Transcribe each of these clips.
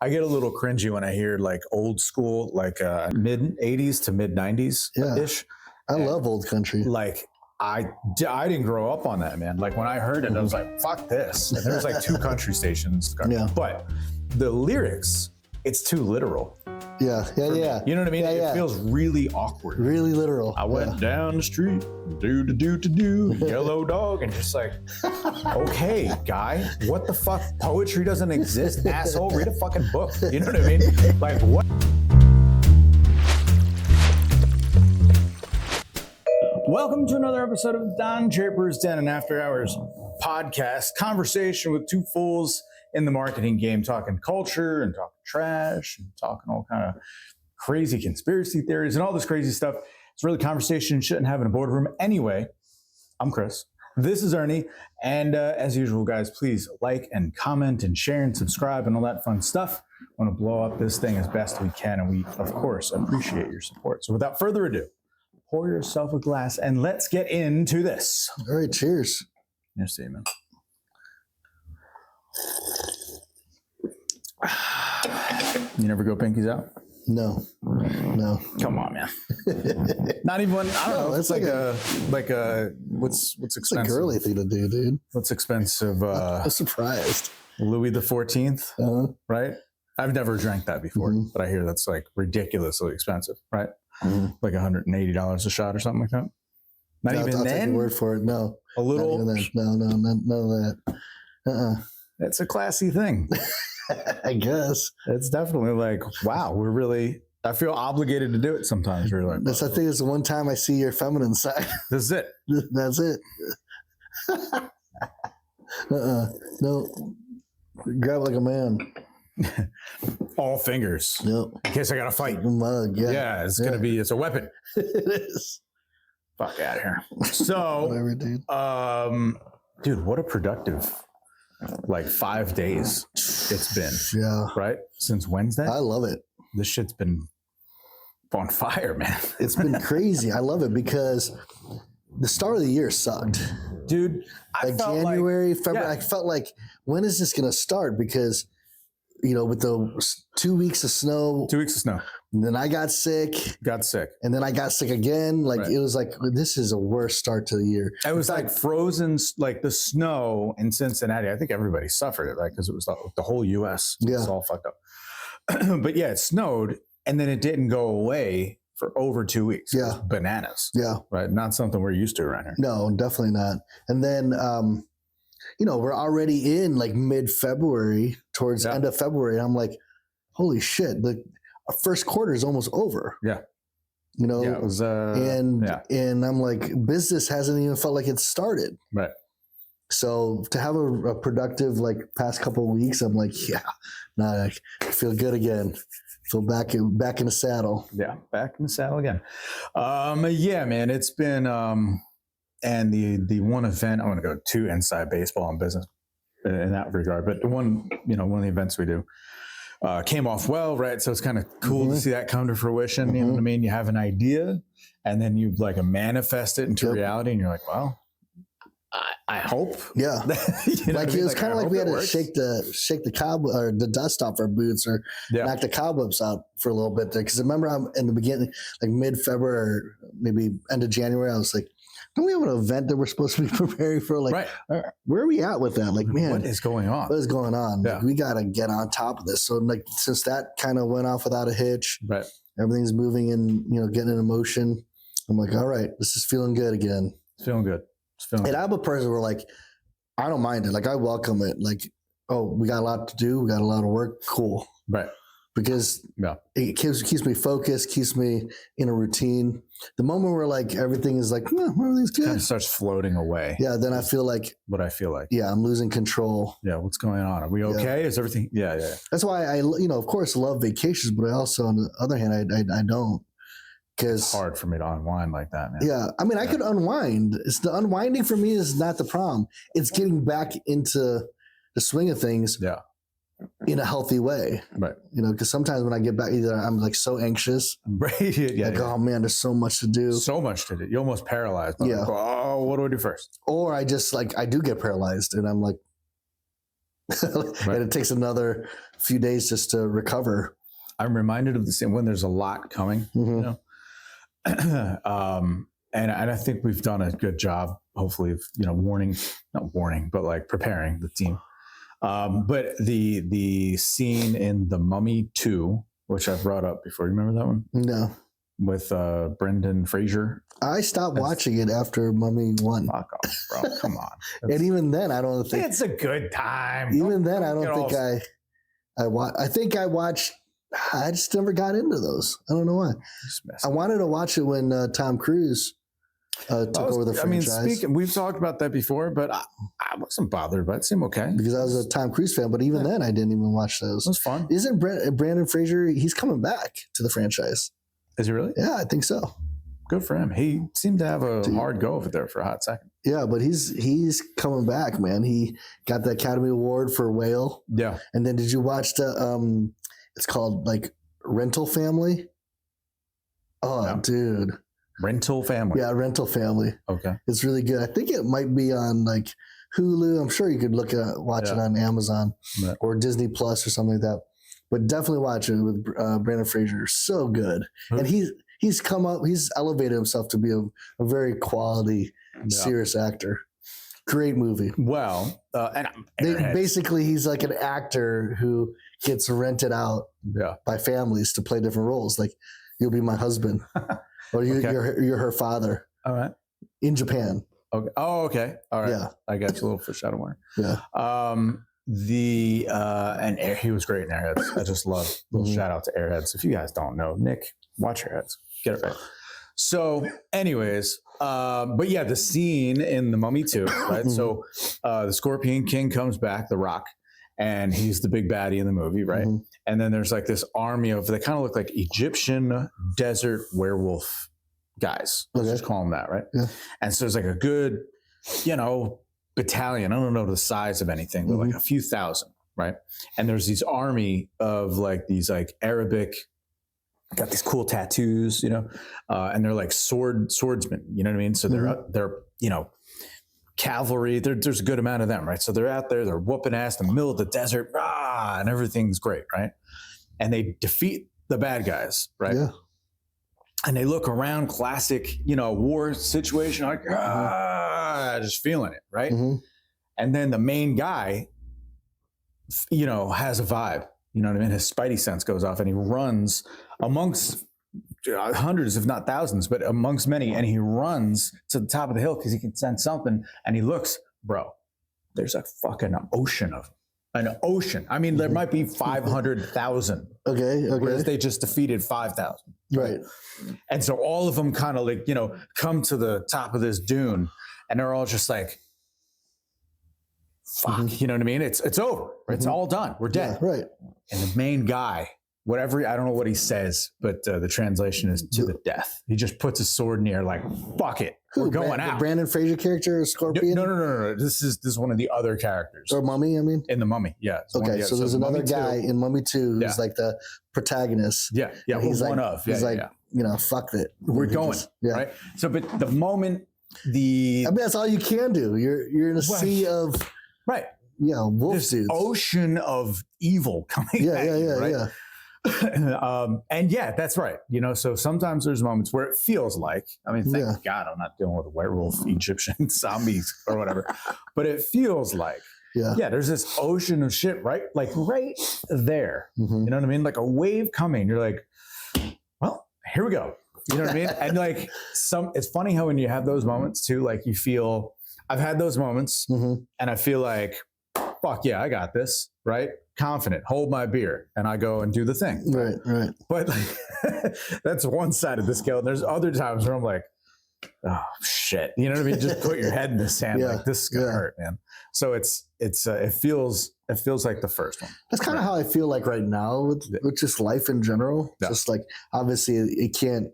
I get a little cringy when I hear like old school, like mid 80s to mid 90s ish. I love old country. Like I didn't grow up on that, man. Like when I heard it, I was like, fuck this. And there was like 2 country stations. But the lyrics, it's too literal. Yeah. You know what I mean? It feels really awkward. Really literal. I went down the street, do, yellow dog, and just like, okay, guy, what the fuck? Poetry doesn't exist, asshole. Read a fucking book. You know what I mean? Like, what? Welcome to another episode of Don Draper's Den and After Hours podcast. Conversation with 2 fools in the marketing game, talking culture and talking trash and talking all kind of crazy conspiracy theories and all this crazy stuff. It's really conversation you shouldn't have in a boardroom. Anyway, I'm Chris. This is Ernie. And as usual, guys, please like and comment and share and subscribe and all that fun stuff. I want to blow up this thing as best we can. And we, of course, appreciate your support. So without further ado, pour yourself a glass and let's get into this. All right, cheers. Yes, see, man. You never go pinkies out? No. Come on, man. Not even one. I don't know. It's like a what's expensive? It's a girly thing to do, dude. What's expensive? I'm surprised. Louis the 14th, right? I've never drank that before, but I hear that's like ridiculously expensive, right? Like $180 a shot or something like that. Not even I'll then. take your word for it. No. A little. No, none of that. It's a classy thing. I guess. It's definitely like, wow, I feel obligated to do it sometimes. We're like, I think it's the one time I see your feminine side. This is it. That's it. No. Grab like a man. All fingers. Yep. In case I got to fight. Mug, yeah, it's going to be, it's a weapon. It is. Fuck out of here. So, whatever, dude. Dude, what a productive, like 5 days it's been. Yeah. Right? Since Wednesday? I love it. This shit's been on fire, man. It's been crazy. I love it because the start of the year sucked. Dude, like January, February, I felt like, when is this going to start? Because, you know, with the 2 weeks of snow. 2 weeks of snow. And then I got sick. And then I got sick again. Like, It was like, this is a worse start to the year. It was like frozen, like the snow in Cincinnati. I think everybody suffered it, right? Because it was the whole U.S. It was all fucked up. But yeah, it snowed and then it didn't go away for over 2 weeks. Yeah. Bananas. Yeah. Right. Not something we're used to around here. No, definitely not. And then, you know, we're already in like mid-February, towards end of February. And I'm like, holy shit, the first quarter is almost over. Yeah. You know, it was, and I'm like, business hasn't even felt like it started. Right. So to have a productive, like past couple of weeks, I'm like, I feel good again. Feel back in the saddle. Yeah. Back in the saddle again. Yeah, man, it's been, and the one event, I want to go to inside baseball and business in that regard, but one of the events we do came off well, right? So it's kind of cool to see that come to fruition. You know what I mean? You have an idea and then you like manifest it into reality and you're like, well, I hope. Yeah. Like it was kind of like we had to shake the cobweb or the dust off our boots or knock the cobwebs out for a little bit there. Cause remember I'm in the beginning, like mid-February or maybe end of January, I was like, don't we have an event that we're supposed to be preparing for? Like, where are we at with that? Like, man, what is going on? What is going on? Yeah. Like, we got to get on top of this. So like, since that kind of went off without a hitch, everything's moving and, getting in motion. I'm like, all right, this is feeling good again. It's feeling good. And I'm a person where like, I don't mind it. Like I welcome it. Like, oh, we got a lot to do. We got a lot of work. Cool. Right. Because it keeps me focused, keeps me in a routine. The moment where like everything is like, everything's good. It kind of starts floating away. Yeah. Then I feel like what I feel like. Yeah. I'm losing control. Yeah. What's going on? Are we okay? Is everything? Yeah. That's why I, of course love vacations, but I also, on the other hand, I don't. It's hard for me to unwind like that, man. Yeah. I mean, I could unwind. It's the unwinding for me is not the problem. It's getting back into the swing of things. Yeah. In a healthy way. Right. Because sometimes when I get back, either I'm like so anxious. Right. Oh man, there's so much to do. So much to do. You're almost paralyzed. Like, oh, what do I do first? Or I just like, I do get paralyzed and I'm like, And it takes another few days just to recover. I'm reminded of the same when there's a lot coming, you know. And I think we've done a good job, hopefully, of, you know, not warning, but like preparing the team. But the scene in The Mummy 2, which I brought up before, you remember that one? No. With Brendan Fraser. I stopped watching it after Mummy 1. Fuck off, bro. Come on. And even then, I don't think it's a good time. Even then, I don't think I think I watched. I just never got into those. I don't know why. I wanted to watch it when Tom Cruise took over the franchise. I mean, we've talked about that before, but I wasn't bothered by it. It seemed okay. Because I was a Tom Cruise fan, but even then I didn't even watch those. It was fun. Isn't Brandon Fraser, he's coming back to the franchise. Is he really? Yeah, I think so. Good for him. He seemed to have a hard go over there for a hot second. Yeah, but he's coming back, man. He got the Academy Award for Whale. Yeah. And then did you watch the it's called like Rental Family? Oh, no. Dude. Rental Family. Yeah, Rental Family. Okay. It's really good. I think it might be on like Hulu. I'm sure you could watch it on Amazon or Disney Plus or something like that. But definitely watch it with Brandon Fraser. So good. And he's come up, he's elevated himself to be a very quality, serious actor. Great movie. Well, basically he's like an actor who gets rented out by families to play different roles. Like, you'll be my husband. Or you're her father. All right. In Japan. Okay. Oh, okay. All right. Yeah. I got you a little foreshadowing. Yeah. And he was great in Airheads. I just love little shout out to Airheads. If you guys don't know, Nick, watch Airheads. Get it right. So, anyways, but yeah, the scene in The Mummy 2, right? So the Scorpion King comes back, The Rock, and he's the big baddie in the movie, right? And then there's like this army of, they kind of look like Egyptian desert werewolf guys. Let's just call them that, right? Yeah. And so there's like a good, you know, battalion. I don't know the size of anything, but like a few thousand, right? And there's these army of like these like Arabic, got these cool tattoos, you know, and they're like swordsmen, you know what I mean? So they're you know, cavalry. There's a good amount of them, right? So they're out there, they're whooping ass in the middle of the desert, and everything's great, right? And they defeat the bad guys, right? Yeah. And they look around, classic, you know, war situation, like, just feeling it, right? And then the main guy, you know, has a vibe, you know what I mean? His spidey sense goes off and he runs amongst hundreds, if not thousands, but amongst many. And he runs to the top of the hill because he can sense something. And he looks, bro, there's a fucking ocean of them. An ocean. I mean, there might be 500,000. Okay. Whereas they just defeated 5,000. Right. And so all of them kind of like, you know, come to the top of this dune and they're all just like, fuck, you know what I mean? It's over. It's all done. We're dead. Yeah, right. And the main guy, whatever, I don't know what he says, but the translation is to the death. He just puts his sword in the air like, fuck it. We're going out. The Brandon Fraser character, Scorpion? No. This is one of the other characters. Or Mummy, I mean? In The Mummy, yeah. Okay, so there's another guy in Mummy 2 who's like the protagonist. Yeah. He's one like, of. He's like, you know, fuck it. We're going, right? So, but the moment I mean, that's all you can do. You're in a sea of... Right. Yeah, wolf this dudes. Ocean of evil coming at you, right? And yeah, that's right. You know, so sometimes there's moments where it feels like, I mean, thank God I'm not dealing with werewolf Egyptian zombies or whatever, but it feels like, there's this ocean of shit, right? Like right there. You know what I mean? Like a wave coming. You're like, well, here we go. You know what I mean? And like it's funny how when you have those moments too, like you feel, I've had those moments and I feel like, fuck yeah, I got this, right? Confident, hold my beer, and I go and do the thing. Right. But like, that's one side of the scale. There's other times where I'm like, oh shit, you know what I mean? Just put your head in the sand, like this is gonna hurt, man. So it feels like the first one. That's kind of how I feel like right now with just life in general. Yeah. Just like obviously it can't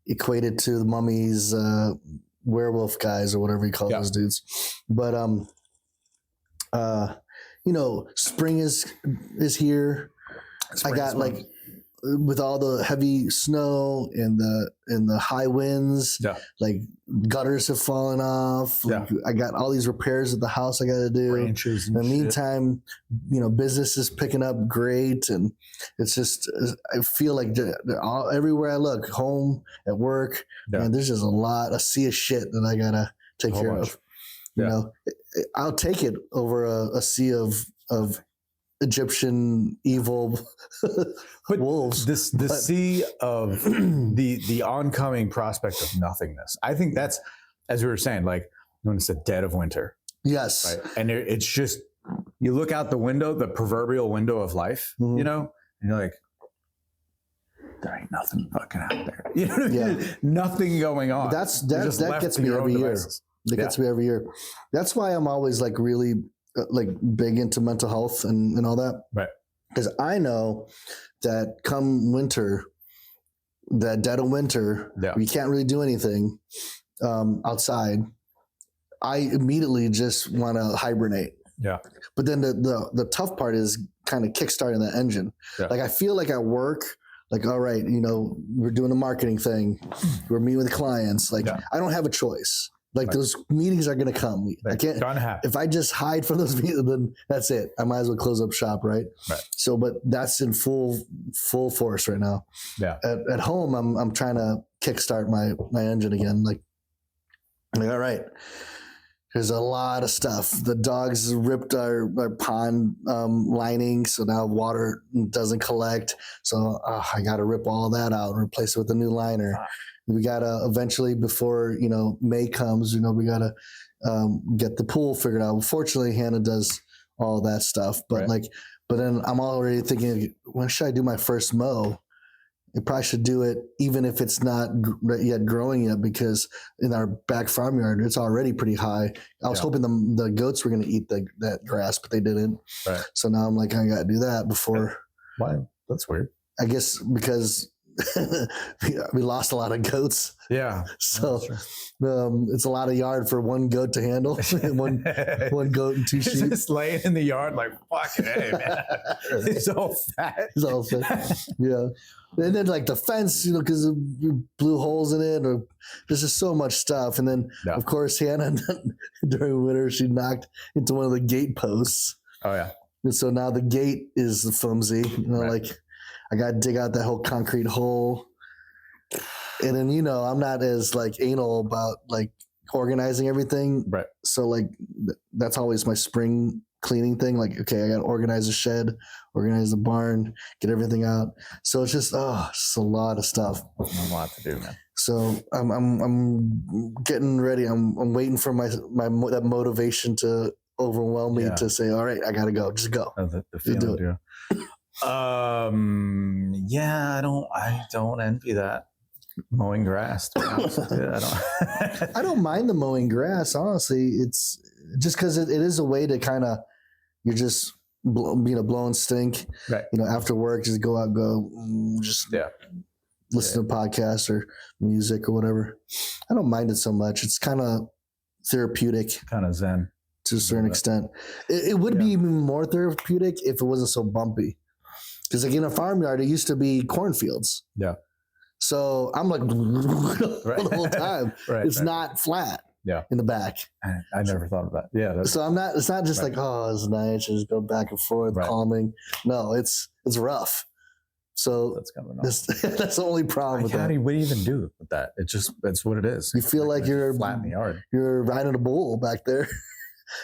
equate it to the Mummy's werewolf guys or whatever you call those dudes, but you know, spring is here. I got like with all the heavy snow and the high winds, like gutters have fallen off. Like, I got all these repairs at the house I got to do. Branches. In the meantime, business is picking up great, and it's just I feel like everywhere I look, home, at work, and there's just a sea of shit that I gotta take care of. I'll take it over a sea of Egyptian evil wolves. The sea of the oncoming prospect of nothingness. I think that's, as we were saying, like when it's the dead of winter. Yes. Right? And it's just, you look out the window, the proverbial window of life, and you're like, there ain't nothing fucking out there. Nothing going on. That gets me every year. That gets me every year. That's why I'm always like really like big into mental health and all that. Right. Because I know that come winter, that dead of winter, we can't really do anything outside. I immediately just want to hibernate. Yeah. But then the tough part is kind of kickstarting that engine. Yeah. Like I feel like at work, like, all right, we're doing a marketing thing. We're meeting with clients. Like I don't have a choice. Like those meetings are going to come. I can't, if I just hide from those meetings, then that's it. I might as well close up shop. Right. So, but that's in full force right now. Yeah. At home, I'm trying to kickstart my engine again. Like, all right, there's a lot of stuff. The dogs ripped our pond lining. So now water doesn't collect. So I got to rip all that out and replace it with a new liner. We got to eventually, before, May comes, we got to get the pool figured out. Fortunately, Hannah does all that stuff. But but then I'm already thinking, when should I do my first mow? I probably should do it even if it's not yet growing yet, because in our back farmyard, it's already pretty high. I was hoping the goats were going to eat that grass, but they didn't. Right. So now I'm like, I got to do that before. Why? That's weird. I guess because we lost a lot of goats. Yeah. So it's a lot of yard for one goat to handle. one goat and two sheep. Just laying in the yard like, fucking hey, man. He's all fat. He's all fat. Yeah. And then like the fence, because we blew holes in it, or there's just so much stuff. And then of course Hannah during winter, she knocked into one of the gate posts. Oh yeah. And so now the gate is flimsy, like I got to dig out that whole concrete hole. And then, I'm not as like anal about like organizing everything. Right. So like that's always my spring cleaning thing. Like, okay, I got to organize the shed, organize the barn, get everything out. So it's just, it's a lot of stuff. A lot to do, man. So I'm getting ready. I'm waiting for that motivation to overwhelm me to say, all right, I got to go. Just go. The feeling, do it. I don't envy that. Mowing grass, to be honest with you. I don't mind the mowing grass, honestly. It's just because it is a way to kind of, you're just blowing stink, right? After work, just go out, listen to podcasts or music or whatever. I don't mind it so much. It's kind of therapeutic, kind of zen to a certain extent. It would be even more therapeutic if it wasn't so bumpy. Because like in a farmyard, it used to be cornfields. Yeah. So I'm like the whole time. It's not flat. Yeah. In the back. I never thought of that. Yeah. So it's not just like, oh, it's nice. Just go back and forth, calming. No, it's rough. So that's kind of nice. That's the only problem with that. What do you even do with that? It's what it is. You feel like you're flat in the yard. You're riding a bull back there.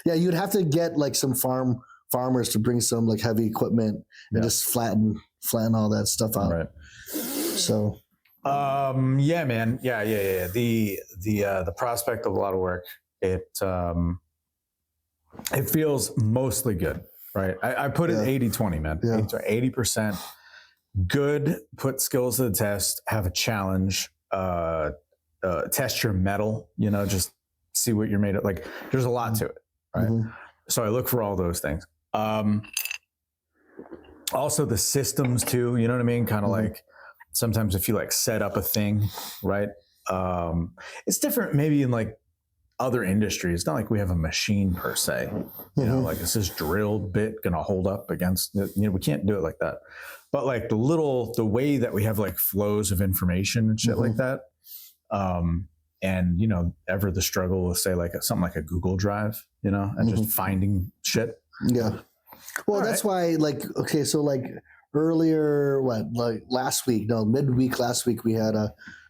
Yeah. You'd have to get like some farmers to bring some like heavy equipment and just flatten all that stuff out. Right. So. Yeah, man. Yeah. The prospect of a lot of work, it feels mostly good, right? I put it 80-20, man. 80% good, put skills to the test, have a challenge, test your mettle, just see what you're made of. Like there's a lot to it, right? Mm-hmm. So I look for all those things. Also the systems too, you know what I mean? Kind of like, sometimes if you like set up a thing, right? It's different maybe in like other industries, it's not like we have a machine per se, you know, like is this drill bit going to hold up against, you know, we can't do it like that. But like the way that we have like flows of information and shit like that. And, you know, ever the struggle with say like something like a Google Drive, you know, and just finding shit. Yeah. Well, that's why like, okay. So like earlier, midweek last week, we had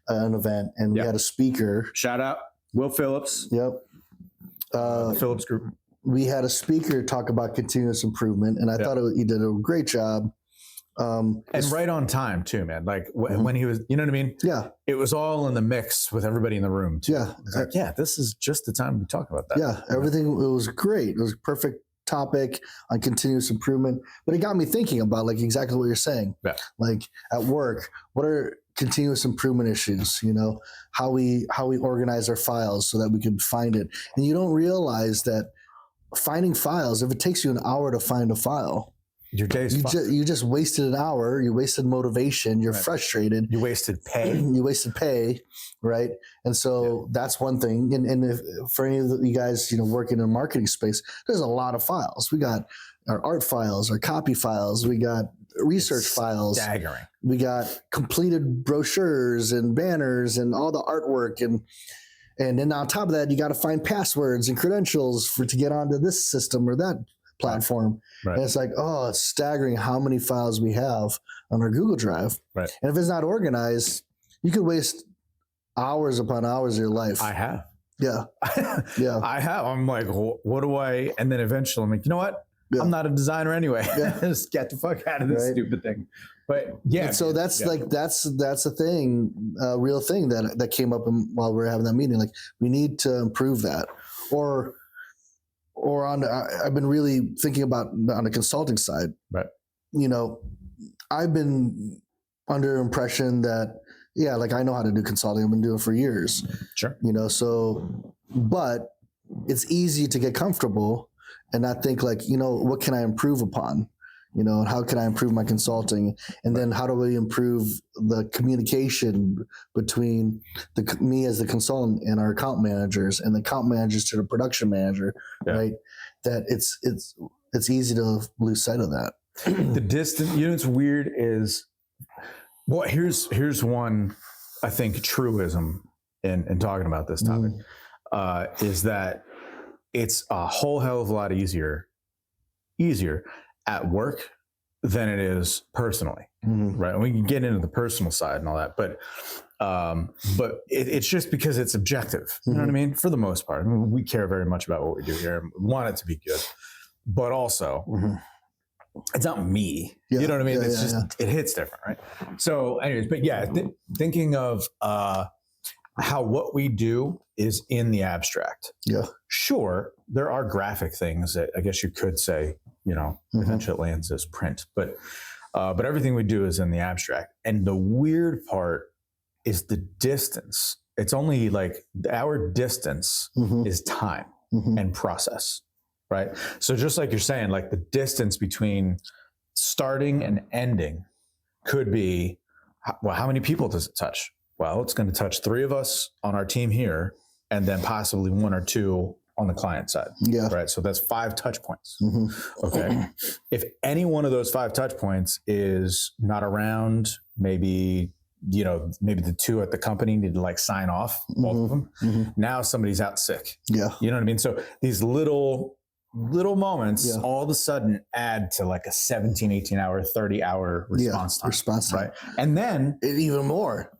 an event and we had a speaker. Shout out Will Phillips. Yep. The Phillips Group. We had a speaker talk about continuous improvement, and I thought he did a great job. And right on time too, man. Like when he was, you know what I mean? Yeah. It was all in the mix with everybody in the room too. Yeah. It's like, yeah, this is just the time to talk about that. Yeah. Everything, it was great. It was a perfect topic on continuous improvement, but it got me thinking about like exactly what you're saying. Yeah. Like at work, what are continuous improvement issues? You know, how we organize our files so that we can find it. And you don't realize that finding files, if it takes you an hour to find a file, your day's you just wasted an hour. You wasted motivation. You're frustrated. You wasted pay. Right? And so that's one thing. And if, for any of you guys, you know, working in the marketing space, there's a lot of files. We got our art files, our copy files. We got research files. Staggering. We got completed brochures and banners and all the artwork. And then on top of that, you got to find passwords and credentials to get onto this system or that platform. Right. And it's like, oh, it's staggering how many files we have on our Google Drive. Right. And if it's not organized, you could waste hours upon hours of your life. I have. Yeah. Yeah. I have. I'm like, what do I? And then eventually I'm like, you know what? Yeah. I'm not a designer anyway. Yeah. Just get the fuck out of this stupid thing. But yeah. And so that's like, that's a thing, a real thing that came up while we were having that meeting. Like we need to improve that. Or I've been really thinking about on the consulting side. Right. You know, I've been under impression that, like I know how to do consulting. I've been doing it for years. Sure. You know, so, but it's easy to get comfortable and not think like, you know, what can I improve upon? You know, and how can I improve my consulting? And then how do we improve the communication between me as the consultant and our account managers and the account managers to the production manager, right? That it's easy to lose sight of that. The distance, you know, what's weird is, well, here's one, I think, truism in talking about this topic, is that it's a whole hell of a lot easier at work than it is personally, right? And we can get into the personal side and all that, but it's just because it's objective. You know what I mean? For the most part, I mean, we care very much about what we do here and want it to be good, but also it's not me. Yeah. You know what I mean? It's just it hits different, right? So, anyways, but thinking of how what we do is in the abstract. Yeah, sure, there are graphic things that I guess you could say, you know, eventually it lands as print, but everything we do is in the abstract. And the weird part is the distance. It's only like our distance is time and process, right? So just like you're saying, like the distance between starting and ending could be, well, how many people does it touch? Well, it's going to touch 3 of us on our team here, and then possibly 1 or 2 on the client side. Yeah. Right. So that's 5 touch points. Okay. If any one of those 5 touch points is not around, maybe the 2 at the company need to like sign off, both of them. Now somebody's out sick. Yeah. You know what I mean? So these little moments all of a sudden add to like a 17, 18 hour, 30 hour response time. Right. And then even more.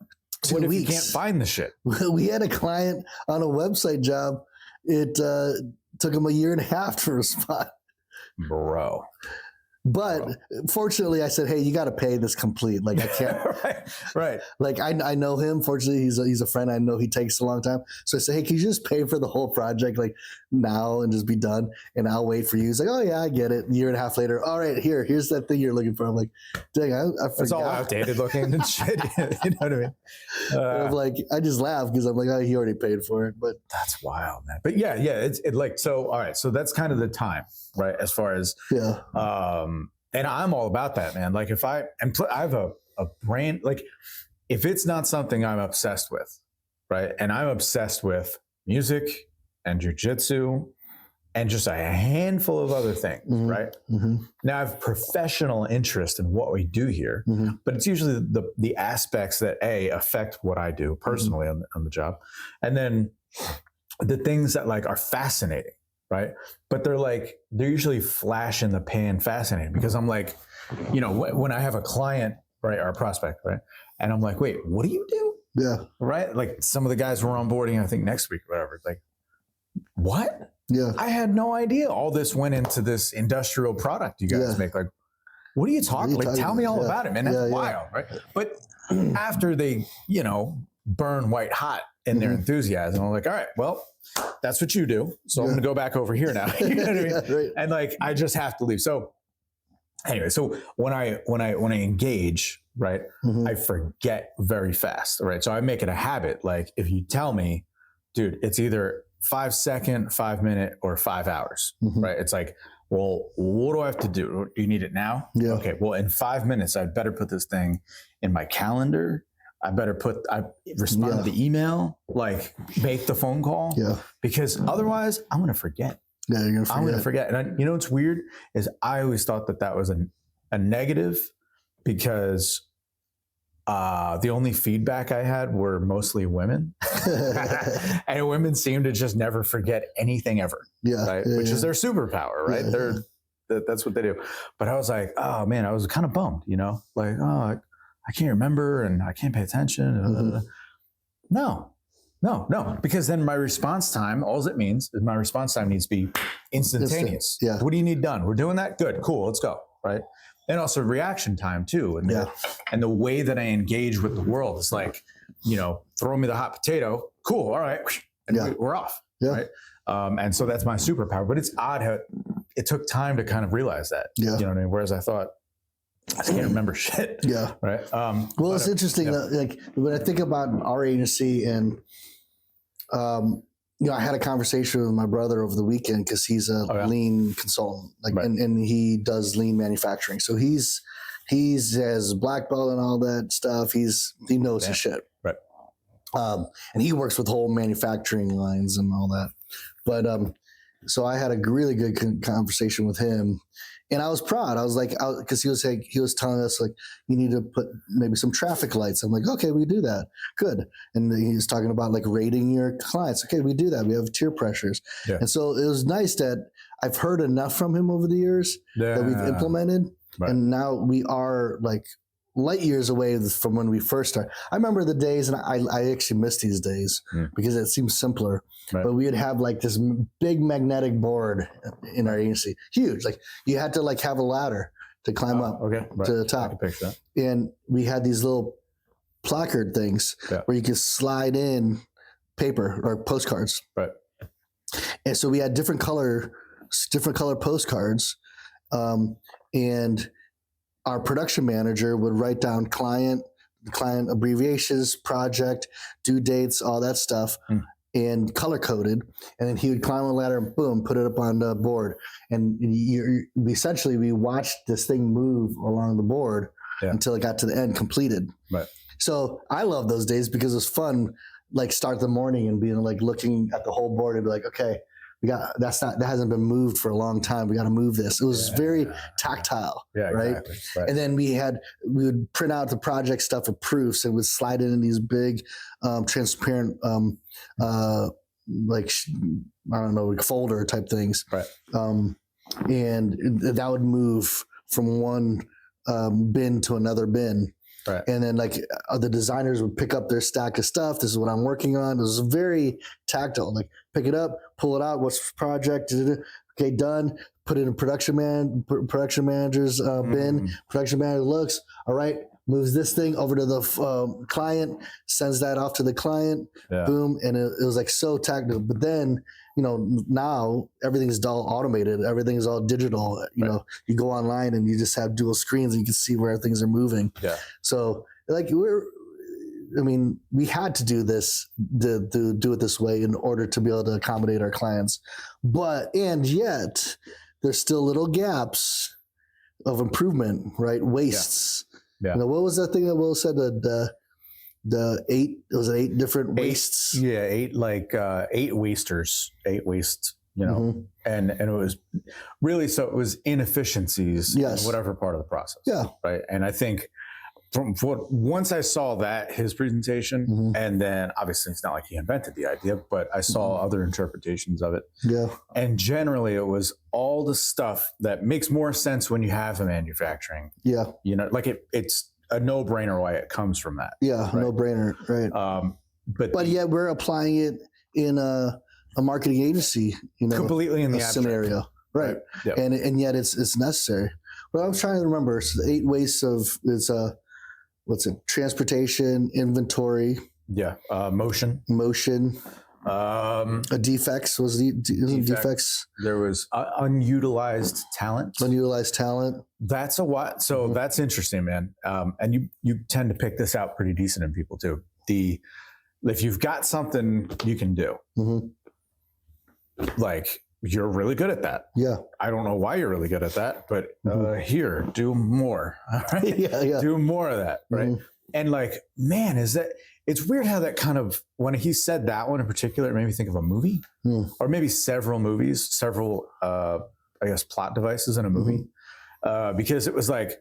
2 what weeks. If you can't find the shit? We had a client on a website job. It took him 1.5 years to respond. Bro. But fortunately, I said, "Hey, you got to pay this complete. Like I can't." right. Like I know him. Fortunately, he's a friend. I know he takes a long time. So I said, "Hey, can you just pay for the whole project like now and just be done? And I'll wait for you." He's like, "Oh yeah, I get it." 1.5 years later, all right, here's that thing you're looking for. I'm like, "Dang, I forgot." It's all outdated looking and shit. You know what I mean? I'm like, I just laugh because I'm like, "Oh, he already paid for it." But that's wild, man. But yeah, it's like so. All right, so that's kind of the time, right? As far as and I'm all about that, man. Like if I have a brand, like if it's not something I'm obsessed with, right? And I'm obsessed with music, and jujitsu and just a handful of other things, right? Now I have professional interest in what we do here, but it's usually the aspects that affect what I do personally on the job. And then the things that like are fascinating, right? But they're usually flash in the pan fascinating, because I'm like, you know, when I have a client, right, or a prospect, right? And I'm like, wait, what do you do? Yeah. Right? Like some of the guys we're onboarding, I think next week or whatever, like, what? Yeah. I had no idea all this went into this industrial product you guys make. Like, what are you talking? Like, tell me all about it, man. That's wild, right? But after they, you know, burn white hot in their enthusiasm, I'm like, all right, well, that's what you do. So I'm going to go back over here now. You know what I mean? Right. And like, I just have to leave. So anyway, so when I engage, right, I forget very fast, right? So I make it a habit. Like if you tell me, dude, it's either 5 second, 5 minute, or 5 hours, right? It's like, well, what do I have to do? Do you need it now? Yeah. Okay. Well, in 5 minutes, I'd better put this thing in my calendar. I respond to the email, like make the phone call, because otherwise I'm going to forget. Yeah, you're gonna forget. I'm going to forget. And you know what's weird is I always thought that was a negative, because the only feedback I had were mostly women, and women seem to just never forget anything ever. Yeah, right? Which is their superpower, right? That's what they do. But I was like, oh man, I was kind of bummed, you know, like, oh, I can't remember and I can't pay attention. No, because then my response time, all it means is my response time needs to be instantaneous. Yeah. What do you need done? We're doing that? Good, cool, let's go, right? And also reaction time too. And the way that I engage with the world is like, you know, throw me the hot potato. Cool. All right. And we're off. Yeah. Right. And so that's my superpower, but it's odd how it took time to kind of realize that, you know what I mean? Whereas I thought, I can't remember shit. Yeah. Right. Well, it's interesting that, like, when I think about our agency and, you know, I had a conversation with my brother over the weekend because he's a lean consultant, like, and he does lean manufacturing. So he's has black belt and all that stuff. He knows his shit. Right. And he works with whole manufacturing lines and all that. But so I had a really good conversation with him, and I was proud. I was like, because he was telling us, like, you need to put maybe some traffic lights. I'm like, okay, we do that. Good. And he was talking about like rating your clients. Okay, we do that. We have tier pressures. Yeah. And so it was nice that I've heard enough from him over the years that we've implemented. Right. And now we are like light years away from when we first started. I remember the days, and I actually miss these days because it seems simpler. Right. But we would have like this big magnetic board in our agency, huge. Like you had to like have a ladder to climb up to the top. I can picture that. And we had these little placard things where you could slide in paper or postcards. Right. And so we had different color postcards, and our production manager would write down client abbreviations, project, due dates, all that stuff, and color coded. And then he would climb a ladder and boom, put it up on the board. And essentially we watched this thing move along the board until it got to the end completed. Right. So I love those days because it was fun. Like start the morning and being like looking at the whole board and be like, okay, that hasn't been moved for a long time. We got to move this. It was very tactile, right? Exactly. Right? And then we would print out the project stuff of proofs and would slide it in these big, transparent, like folder type things. Right. And that would move from one bin to another bin. Right. And then like the designers would pick up their stack of stuff. This is what I'm working on. It was very tactile. Like pick it up, pull it out. What's the project? Okay, done. Put it in production manager's bin. Production manager looks, all right, moves this thing over to the client, sends that off to the client. Yeah. Boom. And it was like so tactile. But then, you know, now everything's all automated. Everything's all digital. You know, you go online and you just have dual screens and you can see where things are moving. Yeah. So like we had to do this, to do it this way in order to be able to accommodate our clients. And yet there's still little gaps of improvement, right? Wastes. Yeah. You know, what was that thing that Will said that eight different wastes. Eight wasters, 8 wastes, and it was really, so it was inefficiencies in whatever part of the process. Yeah. Right. And I think once I saw his presentation, and then obviously it's not like he invented the idea, but I saw other interpretations of it. Yeah. And generally it was all the stuff that makes more sense when you have a manufacturing. Yeah. Like it's a no-brainer why it comes from that. Yeah. Right? No-brainer. Right. But yet we're applying it in a marketing agency, completely in the scenario. Right. Yep. And yet it's necessary. Well, I was trying to remember. So the 8 wastes is transportation, inventory. Yeah. Motion. Defects was defects. There was unutilized talent. That's a what. So that's interesting, man. And you tend to pick this out pretty decent in people too. If you've got something you can do, like you're really good at that. Yeah. I don't know why you're really good at that, but here, do more. Right? Yeah. Do more of that. Right. And like, man, it's weird how that kind of, when he said that one in particular, it made me think of a movie or maybe several movies, I guess, plot devices in a movie. Because it was like,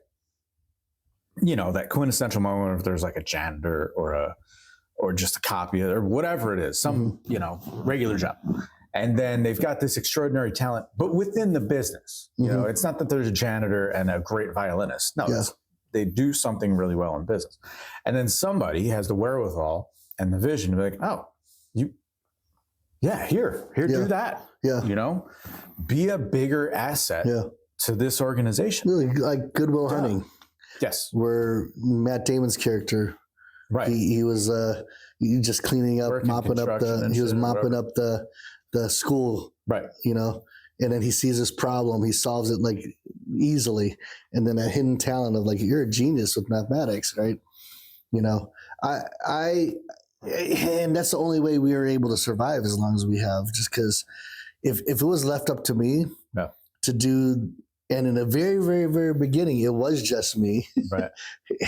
that quintessential moment if there's like a janitor or just a copy or whatever it is, some, regular job. And then they've got this extraordinary talent, but within the business, it's not that there's a janitor and a great violinist. No, they do something really well in business. And then somebody has the wherewithal and the vision to be like, oh, here, do that. Yeah. Be a bigger asset to this organization. Really, like Good Will Hunting. Yes. Where Matt Damon's character, right. He was just cleaning up, mopping up the school, right? And then he sees this problem, he solves it like easily, and then that hidden talent of like, you're a genius with mathematics, right? And that's the only way we are able to survive as long as we have. Just because if it was left up to me to do, and in the very, very, very beginning, it was just me, right?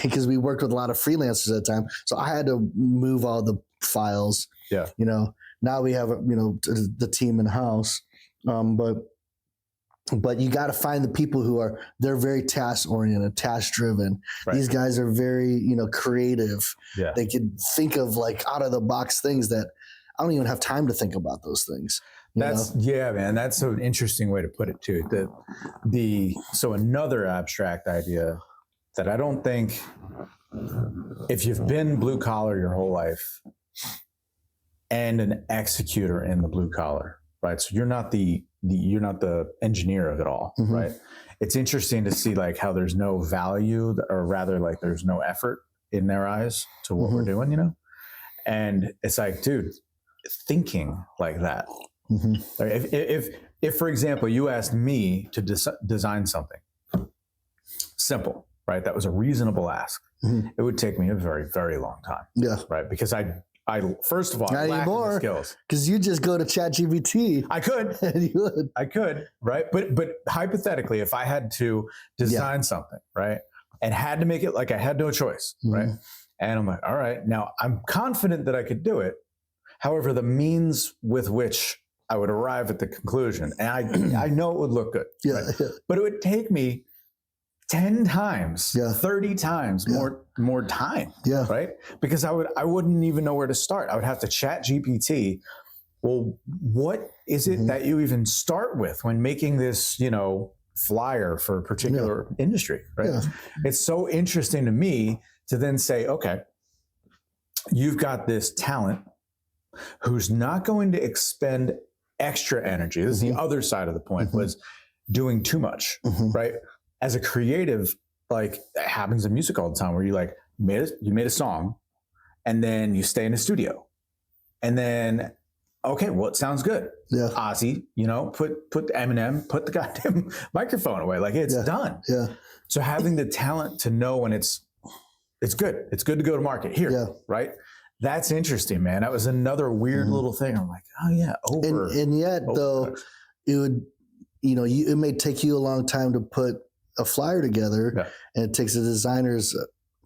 Because we worked with a lot of freelancers at the time, so I had to move all the files. Yeah, Now we have, the team in house, but you got to find the people they're very task oriented, task driven. Right. These guys are very, creative. Yeah. They can think of like out of the box things that I don't even have time to think about those things. Yeah, man. That's an interesting way to put it too. So another abstract idea that I don't think, if you've been blue collar your whole life, and an executor in the blue collar, right? So you're not the engineer of it all, right? It's interesting to see like how there's no value, or rather like there's no effort in their eyes to what we're doing, And it's like, dude, thinking like that. Like if for example, you asked me to design something simple, right? That was a reasonable ask. It would take me a very, very long time. Yeah. Right. Because I first of all, not lack the skills. Because you just go to ChatGPT. I could. I could, right? But hypothetically, if I had to design something, right, and had to make it, like I had no choice, right? And I'm like, all right, now I'm confident that I could do it. However, the means with which I would arrive at the conclusion, and I know it would look good, right? But it would take me 10 times, 30 times more time, right? Because I wouldn't even know where to start. I would have to chat GPT. Well, what is it that you even start with when making this, flyer for a particular industry, right? Yeah. It's so interesting to me to then say, okay, you've got this talent who's not going to expend extra energy. This is the other side of the point, was doing too much, right? As a creative, like it happens in music all the time, where you made a song, and then you stay in a studio, and then okay, well, it sounds good. Yeah, Ozzy, put Eminem, put the goddamn microphone away, like it's done. Yeah. So having the talent to know when it's good. It's good to go to market here, right? That's interesting, man. That was another weird little thing. I'm like, oh yeah, and yet though, it would, it may take you a long time to put a flyer together, and it takes the designers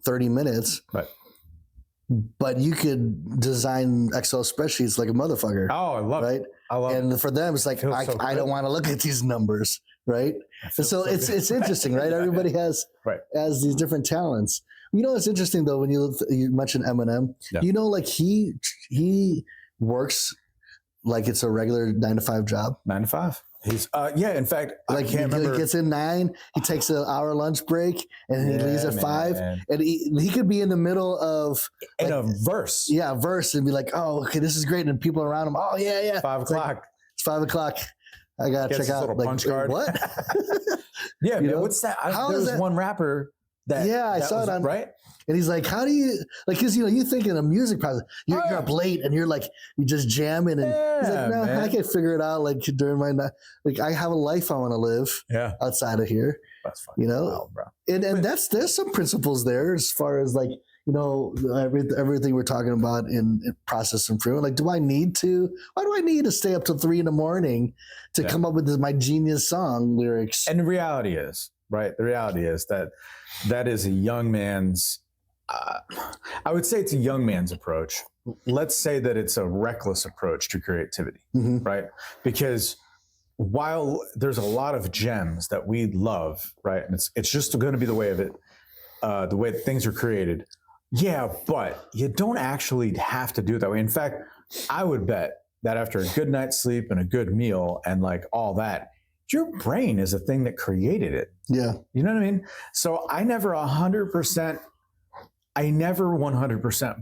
30 minutes. Right. but you could design Excel spreadsheets like a motherfucker. Oh, I love it. I love and it. For them, it's like, I don't want to look at these numbers, right? And so it's interesting, right? Everybody has these different talents. You know, it's interesting though, when you mentioned Eminem, you know, like he works like it's a regular 9-to-5 job. 9 to 5. He's in fact, like I can't remember. He gets in 9, he takes an hour lunch break, and he leaves at 5. And he could be in the middle of in a verse. Yeah, verse, and be like, oh, okay, this is great. And people around him, oh yeah. 5 o'clock. It's 5 o'clock. I gotta check out like punch card. What? Yeah, man, what's that? There was one rapper that I saw it on right. And he's like, how do you, like, because, you know, you think in a music process, you're up late and you're like, you just jamming. And he's like, no, man. I can figure it out. Like during my, like, I have a life I want to live outside of here. That's fine. You know, wild, bro. And there's some principles there as far as like, you know, everything we're talking about in process improvement. Like, why do I need to stay up till 3 a.m. to come up with my genius song lyrics? And the reality is, right? The reality is that is a young man's, I would say it's a young man's approach. Let's say that it's a reckless approach to creativity, right? Because while there's a lot of gems that we love, right? And it's just going to be the way of it, the way that things are created. Yeah, but you don't actually have to do it that way. In fact, I would bet that after a good night's sleep and a good meal and like all that, your brain is a thing that created it. Yeah. You know what I mean? So I never 100%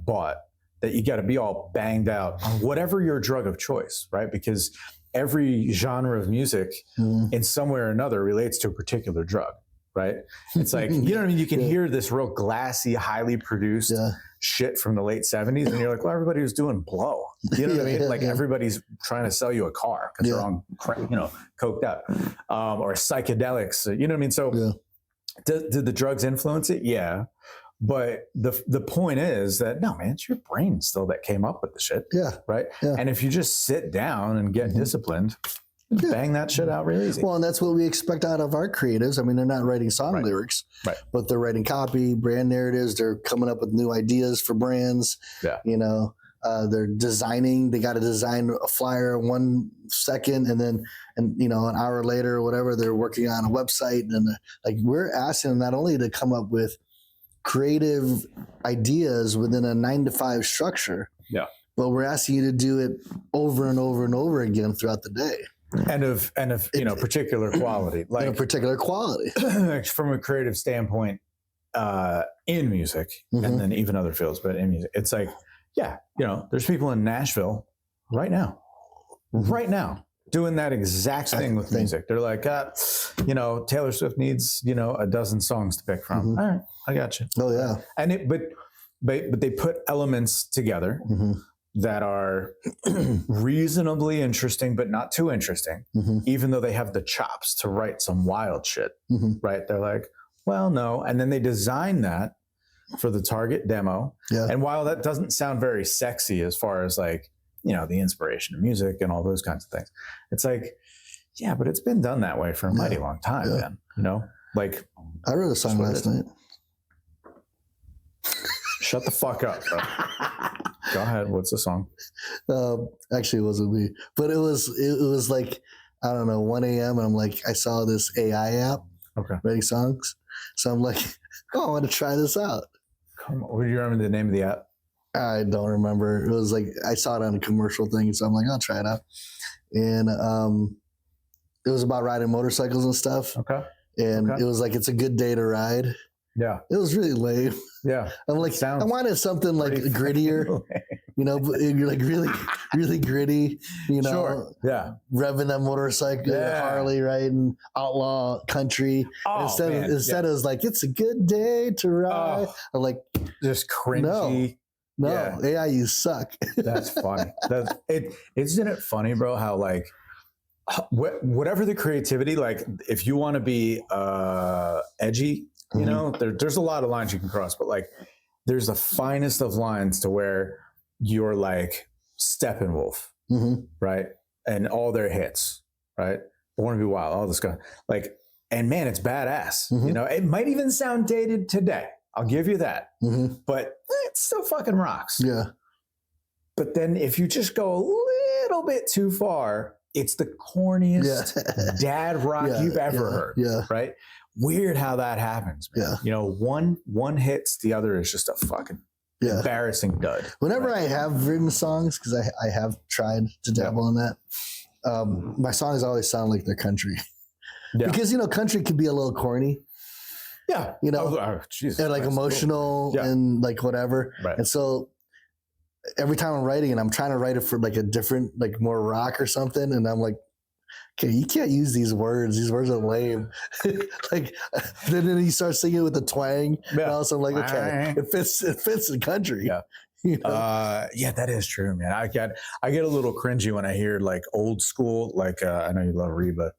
bought that you got to be all banged out on whatever your drug of choice, right? Because every genre of music in some way or another relates to a particular drug, right? It's like, you know what I mean? You can hear this real glassy, highly produced shit from the late 70s and you're like, well, everybody was doing blow. You know what I mean? Like everybody's trying to sell you a car because they're on, coked up or psychedelics. You know what I mean? So did the drugs influence it? Yeah. But the point is that, no, man, it's your brain still that came up with the shit. Yeah. Right? Yeah. And if you just sit down and get disciplined, bang that shit out real easy. Well, and that's what we expect out of our creatives. I mean, they're not writing song lyrics, but they're writing copy, brand narratives. They're coming up with new ideas for brands. Yeah. You know, they're designing. They got to design a flyer in 1 second, and you know, an hour later or whatever, they're working on a website. And like, we're asking them not only to come up with creative ideas within a 9-to-5 structure, but we're asking you to do it over and over and over again throughout the day. And of particular quality, like a particular quality from a creative standpoint, in music, and then even other fields, but in music, it's like, there's people in Nashville right now, doing that exact thing with music. They're like, Taylor Swift needs, a dozen songs to pick from. All right, I got you. Oh yeah. And but they put elements together that are reasonably interesting, but not too interesting, even though they have the chops to write some wild shit, right? They're like, well, no. And then they design that for the target demo. Yeah. And while that doesn't sound very sexy as far as like, the inspiration of music and all those kinds of things, it's like, yeah, but it's been done that way for a mighty long time, man. Like, I wrote a song last night. Shut the fuck up, bro. Go ahead. What's the song? Actually, it wasn't me, but it was like, I don't know, 1 a.m. and I'm like, I saw this AI app writing songs. So I'm like, I want to try this out. Come on. Do you remember the name of the app? I don't remember. It was like, I saw it on a commercial thing. So I'm like, I'll try it out. And it was about riding motorcycles and stuff. Okay. And it was like, it's a good day to ride. Yeah. It was really lame. Yeah. I'm like, I wanted something like grittier, you're like really, really gritty, Sure. Yeah. Revving that motorcycle, Harley riding, outlaw country. Oh, instead it was like, it's a good day to ride. I'm like, just cringy. No, AI, you suck. That's funny. Isn't it funny, bro, how like, whatever the creativity, like if you want to be edgy, there's a lot of lines you can cross, but like there's the finest of lines to where you're like Steppenwolf, right? And all their hits, right? Born to Be Wild, all this kind, like, and man, it's badass. It might even sound dated today. I'll give you that. But it still fucking rocks. Yeah. But then if you just go a little bit too far, it's the corniest dad rock you've ever heard. Yeah. Right? Weird how that happens, man. Yeah. One hits, the other is just a fucking embarrassing dud. Whenever I have written songs, because I have tried to dabble in that, my songs always sound like they're country. Yeah. Because, country can be a little corny. Yeah. And like emotional and like whatever. Right. And so every time I'm writing it, I'm trying to write it for like a different, like more rock or something. And I'm like, okay, you can't use these words. These words are lame. Like then you start singing with the twang. Yeah. And also I'm like, okay, it fits in country. Yeah. Yeah, that is true, man. I get a little cringy when I hear like old school, like I know you love Reba,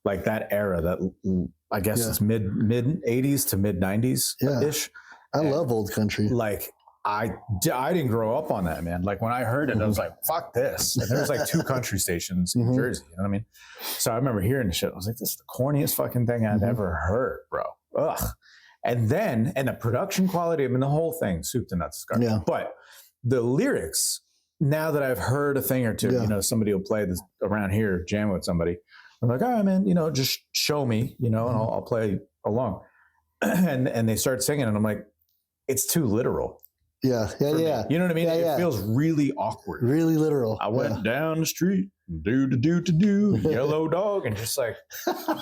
like that era that I guess it's mid 80s to mid 90s ish. I love old country. Like I didn't grow up on that, man. Like when I heard it, I was like, fuck this. And there was like 2 country stations in Jersey, you know what I mean? So I remember hearing the shit. I was like, this is the corniest fucking thing I've ever heard, bro. Ugh. And the production quality, I mean, the whole thing, soup to nuts. Yeah. But the lyrics, now that I've heard a thing or two, somebody will play this around here, jam with somebody. I'm like, all right, man, just show me, and I'll play along. And they start singing, and I'm like, it's too literal. Yeah. You know what I mean? It feels really awkward. Really literal. I went down the street, do, yellow dog, and just like,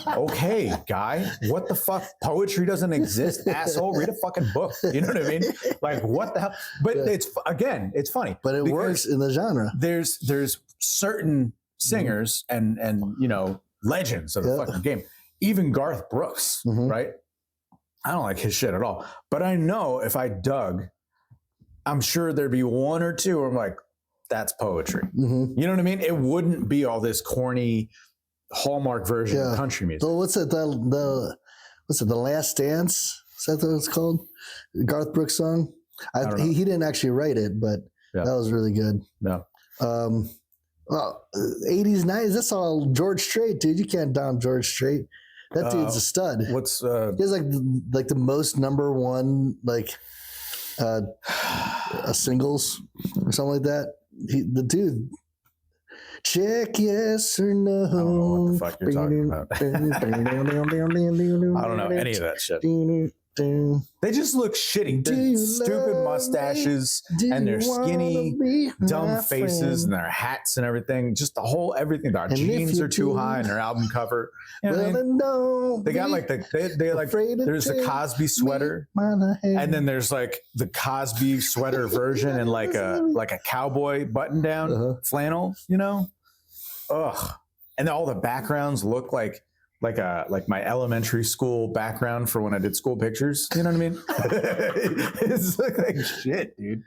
okay, guy, what the fuck? Poetry doesn't exist, asshole. Read a fucking book. You know what I mean? Like, what the hell? But it's funny. But it works in the genre. There's certain singers and legends of the fucking game. Even Garth Brooks, right? I don't like his shit at all. But I know if I dug, I'm sure there'd be one or two where I'm like, that's poetry. You know what I mean? It wouldn't be all this corny Hallmark version of country music. So what's it? The Last Dance? Is that what it's called? Garth Brooks song? He didn't actually write it, but that was really good. Yeah. Well, 80s, 90s, that's all George Strait, dude. You can't down George Strait. That dude's a stud. What's he has like the most number one singles or something like that. The dude, check yes or no. I don't know what the fuck you're talking about. I don't know any of that shit. They just look shitty. They're stupid mustaches and their skinny, dumb faces and their hats and everything. Just the whole everything. Their jeans are too high in their album cover. You know what I mean? They got like there's a Cosby sweater, and then there's like the Cosby sweater version and like a cowboy button down flannel. Ugh. And all the backgrounds look like my elementary school background for when I did school pictures. You know what I mean? It's like shit, dude.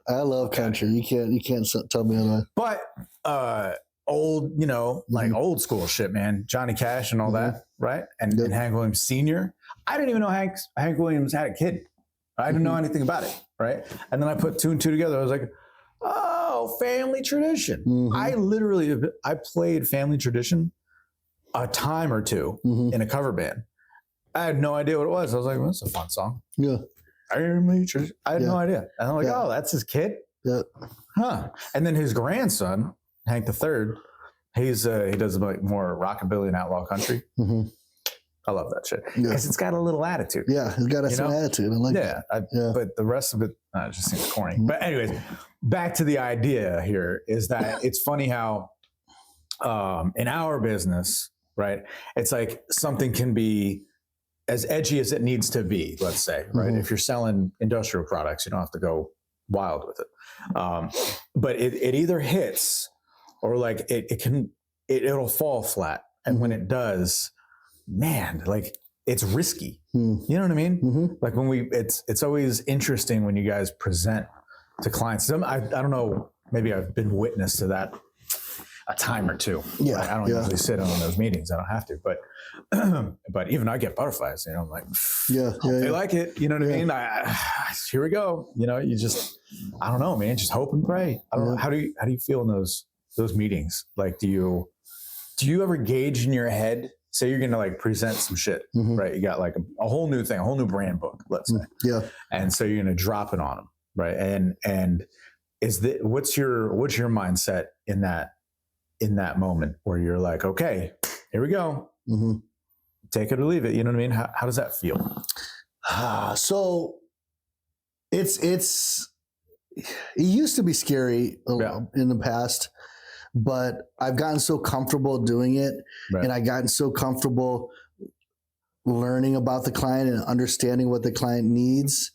I love country. You can't tell me otherwise. But old, like old school shit, man. Johnny Cash and all that, right? And Hank Williams Sr. I didn't even know Hank Williams had a kid. I didn't know anything about it, right? And then I put 2 and 2 together. I was like, oh, Family Tradition. I played Family Tradition a time or two in a cover band. I had no idea what it was. I was like, well, that's a fun song. Yeah. Family Tradition. I had no idea. And I'm like, oh, that's his kid? Yeah. Huh. And then his grandson, Hank III, he does like more rockabilly and outlaw country. I love that shit because it's got a little attitude. Yeah, it's got some attitude. I like that. But the rest of it just seems corny. But anyways, back to the idea here is that it's funny how in our business, right, it's like something can be as edgy as it needs to be, let's say, right? If you're selling industrial products, you don't have to go wild with it. But it either hits or like it'll fall flat. And when it does, man, like it's risky. You know what I mean? Like when it's always interesting when you guys present to clients. I don't know, maybe I've been witness to that a time or two. Yeah. I don't usually sit on those meetings. I don't have to, but even I get butterflies, I'm like, they like it. You know what I mean? Here we go. You just, I don't know, man, just hope and pray. I don't know. How do you feel in those meetings? Like, do you ever gauge in your head say you're going to like present some shit, right? You got like a whole new thing, a whole new brand book, let's say. Yeah. And so you're going to drop it on them, right? And what's your mindset in that moment where you're like, okay, here we go. Take it or leave it. You know what I mean? How does that feel? So it used to be scary in the past, but I've gotten so comfortable doing it, and I've gotten so comfortable learning about the client and understanding what the client needs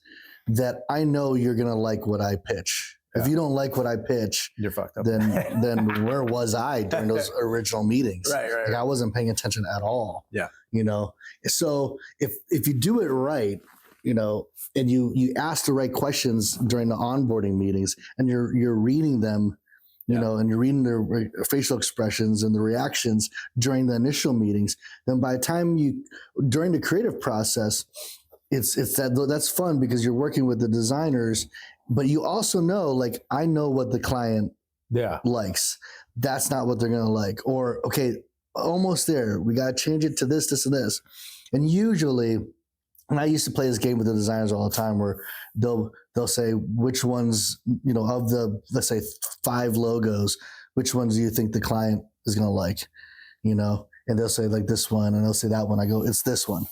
that I know you're going to like what I pitch. If you don't like what I pitch, you're fucked up. Then where was I during those original meetings? Right. Like I wasn't paying attention at all. Yeah. You know, so if you do it right, you know, and you ask the right questions during the onboarding meetings, and you're reading them, you know, and you're reading their facial expressions and the reactions during the initial meetings, then by the time during the creative process, that's fun because you're working with the designers. But you also know, like, I know what the client likes. That's not what they're going to like. Or, okay, almost there. We got to change it to this, this, and this. And usually, and I used to play this game with the designers all the time where they'll say, which ones, you know, of the, let's say 5 logos, which ones do you think the client is going to like? You know, and they'll say like this one, and they'll say that one. I go, it's this one.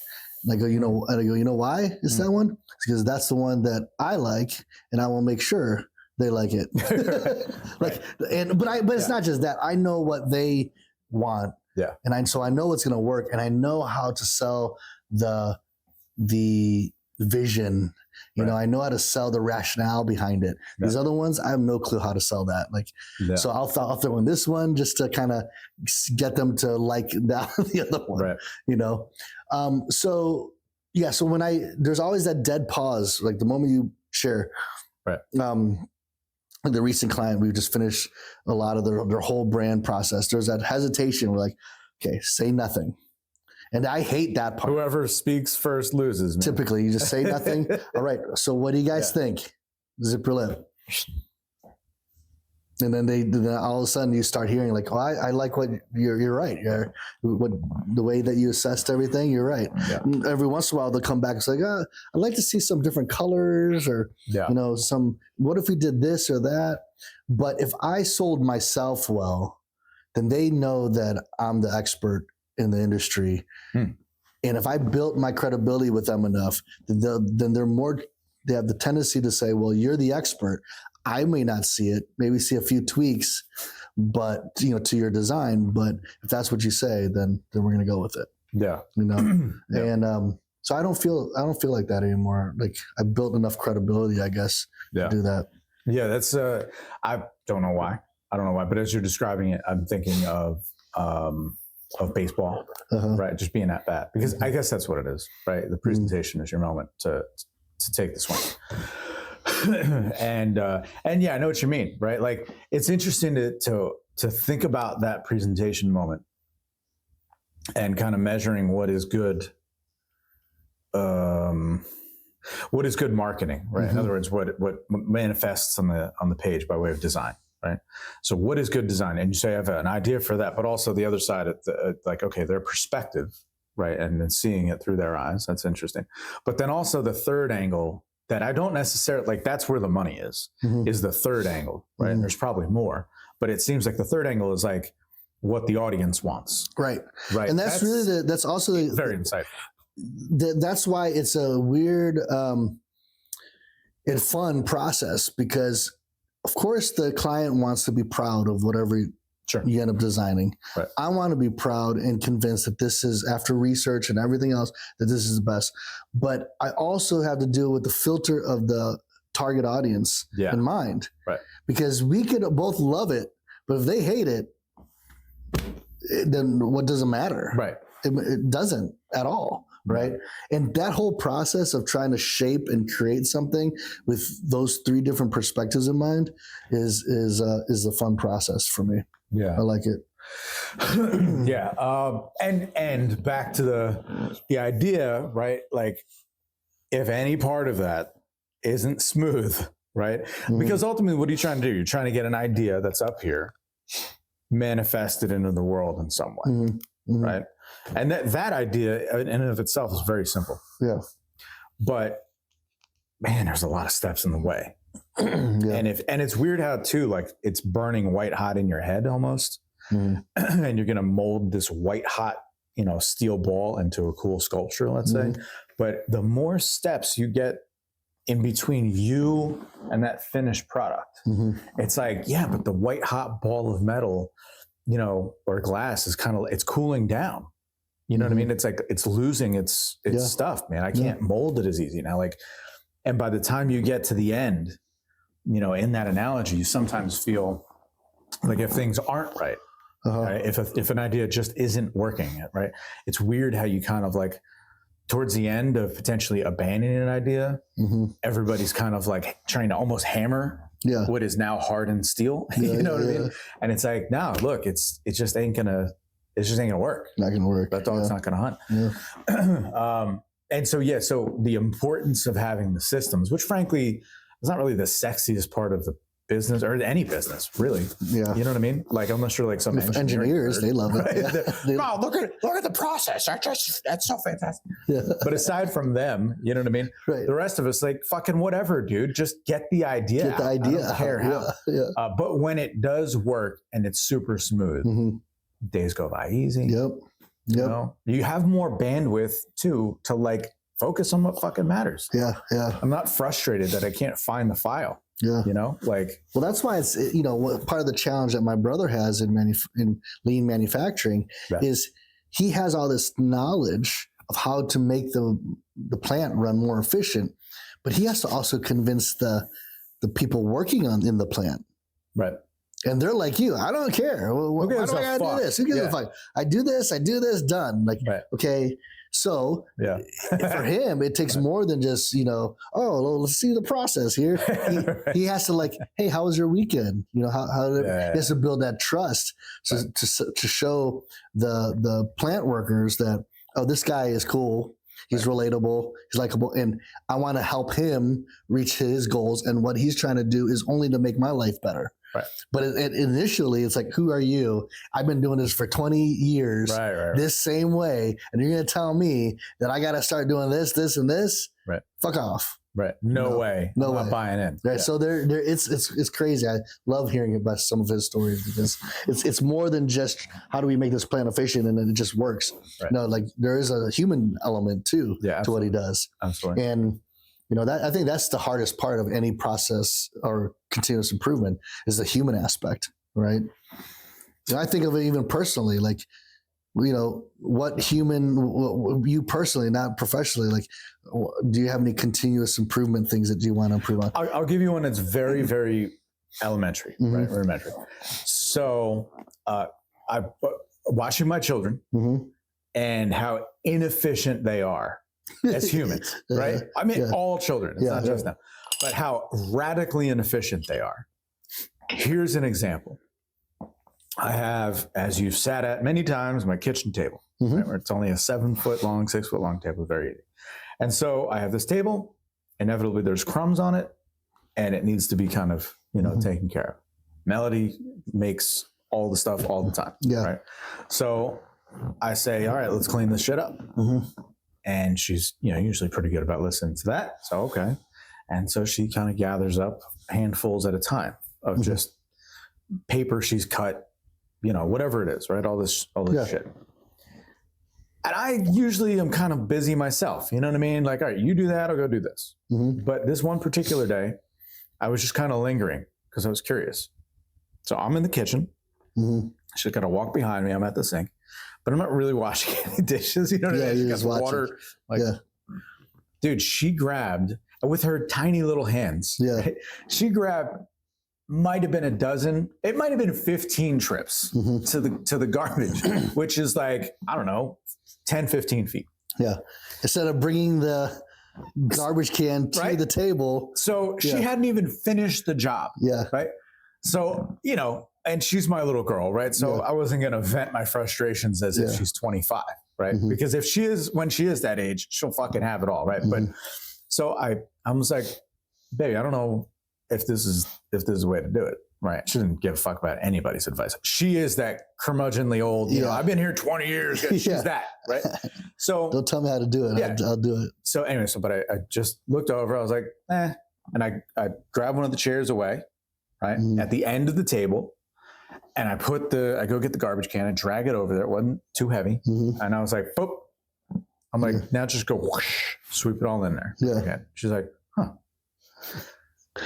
And I go, you know why it's that one? It's because that's the one that I like, and I will make sure they like it. But it's not just that. I know what they want. Yeah. And so I know what's going to work, and I know how to sell the vision. You know, I know how to sell the rationale behind it. These other ones, I have no clue how to sell that. Like, so I'll throw in this one just to kind of get them to like the other one, you know? So when there's always that dead pause, like the moment you share, the recent client, we just finished a lot of their whole brand process. There's that hesitation. We're like, okay, say nothing. And I hate that part. Whoever speaks first loses, man. Typically, you just say nothing. All right. So what do you guys think? Zip your lip. And then all of a sudden you start hearing like, oh, I like what you're right. The way that you assessed everything, you're right. Yeah. Every once in a while they'll come back and say, I'd like to see some different colors or, you know, what if we did this or that? But if I sold myself well, then they know that I'm the expert in the industry. And if I built my credibility with them enough, then they have the tendency to say, well, you're the expert. I may not see it, maybe see a few tweaks, but you know, to your design, but if that's what you say, then we're going to go with it. Yeah. You know? And, so I don't feel like that anymore. Like I built enough credibility, I guess, to do that. Yeah. That's, I don't know why, but as you're describing it, I'm thinking of baseball, right? Just being at bat, because I guess that's what it is, right? The presentation is your moment to take the swing. and yeah, I know what you mean, right? Like it's interesting to think about that presentation moment and kind of measuring what is good marketing, right? In other words, what manifests on the page by way of design. Right. So what is good design? And you say I have an idea for that, but also the other side of like, okay, their perspective, right? And then seeing it through their eyes. That's interesting. But then also the third angle that I don't necessarily like, that's where the money is the third angle, right? And there's probably more, but it seems like the third angle is like what the audience wants. Right. Right. And that's really that's also very insightful. That's why it's a weird and fun process because of course, the client wants to be proud of whatever you end up designing. Right. I want to be proud and convinced that this is, after research and everything else, that this is the best. But I also have to deal with the filter of the target audience in mind. Right. Because we could both love it, but if they hate it, then what does it matter? Right. It doesn't at all. Right. And that whole process of trying to shape and create something with those 3 different perspectives in mind is a fun process for me. Yeah. I like it. Yeah. And back to the idea, right? Like if any part of that isn't smooth, right? Because ultimately what are you trying to do? You're trying to get an idea that's up here manifested into the world in some way. Right. And that idea in and of itself is very simple. Yeah. But man, there's a lot of steps in the way. Yeah. And it's weird how too, like it's burning white hot in your head almost. And you're going to mold this white hot, steel ball into a cool sculpture, let's say. But the more steps you get in between you and that finished product, it's like, yeah, but the white hot ball of metal, or glass is it's cooling down. You know what I mean? It's like, it's losing its stuff, man. I can't mold it as easy now. Like, and by the time you get to the end, in that analogy, you sometimes feel like if things aren't right, right? If an idea just isn't working, right? It's weird how you kind of like, towards the end of potentially abandoning an idea, everybody's kind of like trying to almost hammer what is now hardened steel. You know what I mean? And it's like, no, look, it just ain't gonna work. Not gonna work. That dog's not gonna hunt. Yeah. And so the importance of having the systems, which frankly is not really the sexiest part of the business or any business, really. Yeah. You know what I mean? Like, unless you're like some engineers, they love it. Right? Yeah. Oh, look at the process. That's so fantastic. Yeah. But aside from them, you know what I mean? Right. The rest of us, like, fucking whatever, dude. Just get the idea. Get the idea. I don't care how. Yeah. But when it does work and it's super smooth, days go by easy. Yep. You have more bandwidth too to like focus on what fucking matters. Yeah. I'm not frustrated that I can't find the file. Yeah. Well, that's why it's, part of the challenge that my brother has in lean manufacturing is he has all this knowledge of how to make the plant run more efficient, but he has to also convince the people working in the plant. Right. And they're like you. I don't care. Why do I gotta do this? Who gives a fuck? I do this, done. Like, okay. So for him, it takes more than just, let's see the process here. He has to like, hey, how was your weekend? He has to build that trust to show the plant workers that, oh, this guy is cool. He's relatable. He's likable. And I want to help him reach his goals. And what he's trying to do is only to make my life better. Right. But initially, it's like, who are you? I've been doing this for 20 years, this same way, and you're going to tell me that I got to start doing this, and this? Right. Fuck off. Right. No way. I'm not buying in. Right. Yeah. So it's crazy. I love hearing about some of his stories because it's more than just how do we make this plant efficient and then it just works. Right. No, like there is a human element too to what he does. Absolutely. And that I think that's the hardest part of any process or continuous improvement is the human aspect, right? And I think of it even personally, like, you personally, not professionally, like, do you have any continuous improvement things that you want to improve on? I'll give you one that's very, very elementary, right? Rudimentary. So I'm watching my children and how inefficient they are as humans, right? I mean, all children, it's not just them, but how radically inefficient they are. Here's an example. I have, as you've sat at many times, my kitchen table, right, where it's only a 7-foot long, 6-foot long table, very easy. And so I have this table, inevitably there's crumbs on it, and it needs to be kind of, taken care of. Melody makes all the stuff all the time, right? So I say, all right, let's clean this shit up. And she's, usually pretty good about listening to that. So, okay. And so she kind of gathers up handfuls at a time of just paper she's cut, whatever it is, right? All this shit. And I usually am kind of busy myself. You know what I mean? Like, all right, you do that, I'll go do this. But this one particular day, I was just kind of lingering because I was curious. So I'm in the kitchen. She's got to walk behind me. I'm at the sink. But I'm not really washing any dishes. You know what I mean? She got some water. Dude, she grabbed, with her tiny little hands, she grabbed, might have been a dozen, it might have been 15 trips to the garbage, which is like, I don't know, 10, 15 feet. Yeah. Instead of bringing the garbage can to the table. So she hadn't even finished the job. Yeah. Right. So, and she's my little girl, right? So I wasn't going to vent my frustrations as if she's 25, right? Because when she is that age, she'll fucking have it all, right? But so I was like, baby, I don't know if this is the way to do it. Right. She didn't give a fuck about anybody's advice. She is that curmudgeonly old, you know, I've been here 20 years. She's that, right? So don't tell me how to do it. Yeah. I'll do it. So anyway, but I just looked over. I was like, and I grabbed one of the chairs away, right? At the end of the table. And I go get the garbage can and drag it over there. It wasn't too heavy. And I was like, boop. I'm like, now just go whoosh, sweep it all in there. Yeah. Okay. She's like, huh.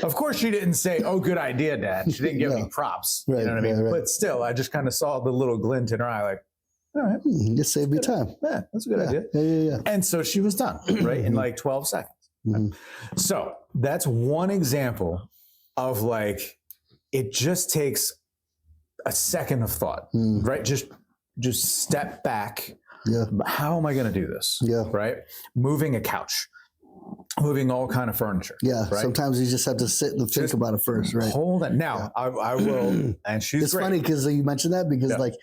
Of course, she didn't say, "Oh, good idea, Dad." She didn't give me props. Right, you know what I mean? Right. But still, I just kind of saw the little glint in her eye, like, "All right, just save me time." Yeah, that's a good idea. Yeah. And so she was done, right, in like 12 seconds. So that's one example of like, it just takes a second of thought, right? Just step back. Yeah. How am I going to do this? Yeah. Right. Moving a couch. Moving all kind of furniture. Yeah. Right? Sometimes you just have to sit and think about it first, right? Hold it. Now, I will, and she's It's funny because you mentioned that because like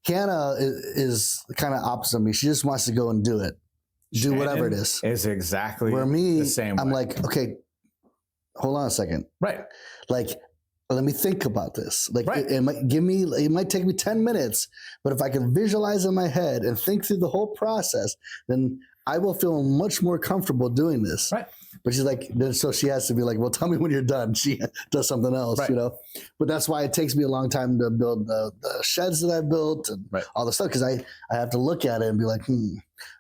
Hannah is kind of opposite of me. She just wants to go and do it. Do whatever it is. Is exactly where me, the same I'm way. like, okay, hold on a second. Right. Like, let me think about this. Like it might take me 10 minutes, but if I can visualize in my head and think through the whole process, then I will feel much more comfortable doing this. Right. But she's like, so she has to be like, well, tell me when you're done. She does something else, you know? But that's why it takes me a long time to build the sheds that I built and all the stuff. Cause I have to look at it and be like,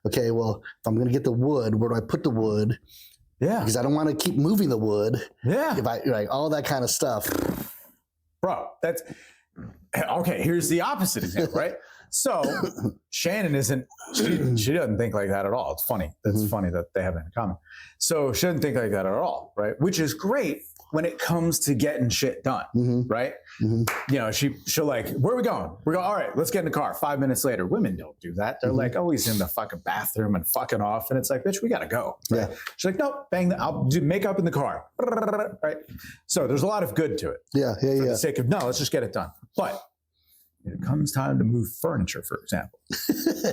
okay, well, if I'm going to get the wood, where do I put the wood? Yeah. Because I don't want to keep moving the wood. Yeah. If I all that kind of stuff. Bro, that's okay. Here's the opposite example, right? So Shannon she doesn't think like that at all. It's funny. That's funny that they have that in common. So she doesn't think like that at all, right? Which is great when it comes to getting shit done, right? You know, she'll like, where are we going? We're going, all right, let's get in the car. 5 minutes later, women don't do that. They're like always in the fucking bathroom and fucking off. And it's like, bitch, we got to go. Right? Yeah. She's like, no, I'll do makeup in the car. Right. So there's a lot of good to it. Yeah. For the sake of, no, let's just get it done. But it comes time to move furniture, for example,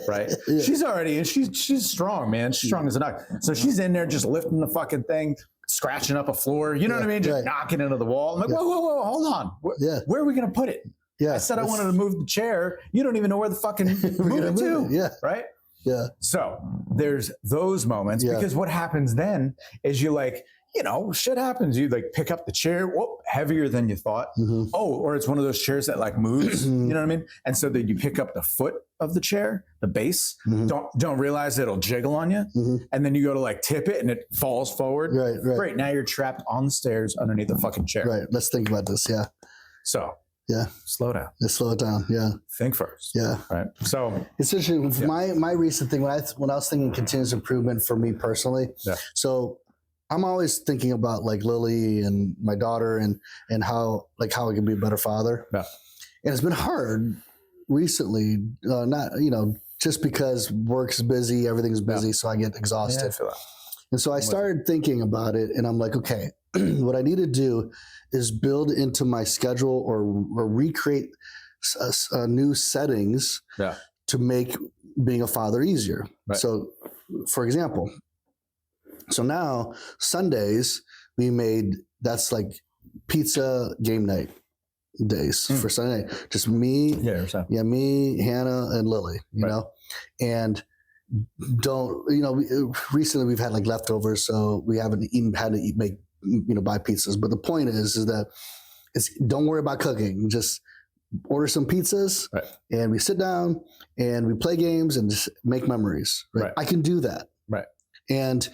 right? She's already, and she's strong, man. She's strong as a nut. So she's in there just lifting the fucking thing, scratching up a floor. You know what I mean? Just knocking into the wall. I'm like, whoa, hold on. Where are we going to put it? Yeah. I said I wanted to move the chair. You don't even know where the fucking move it to. Yeah. Right? Yeah. So there's those moments because what happens then is you like, you know, shit happens. You like pick up the chair, heavier than you thought. Or it's one of those chairs that like moves, you know what I mean? And so that you pick up the foot of the chair, the base, don't realize it'll jiggle on you. And then you go to like tip it and it falls forward. Right. Great. Now you're trapped on the stairs underneath the fucking chair. Right. Let's think about this. Yeah. So slow down. Let's slow it down. Yeah. Think first. Yeah. Right. So especially my recent thing when I was thinking continuous improvement for me personally. Yeah. So I'm always thinking about like Lily and my daughter and how I can be a better father. Yeah. And it's been hard recently, not, you know, just because work's busy, everything's busy. So I get exhausted. Yeah, I feel that. And so I started thinking about it and I'm like, okay, what I need to do is build into my schedule or recreate new settings to make being a father easier. Right. So for example, so now Sundays that's like pizza game night days for Sunday. Just me, me, Hannah, and Lily. You know, and recently we've had like leftovers, so we haven't even had to buy pizzas. But the point is that don't worry about cooking. Just order some pizzas, and we sit down and we play games and just make memories. Right? I can do that. Right, and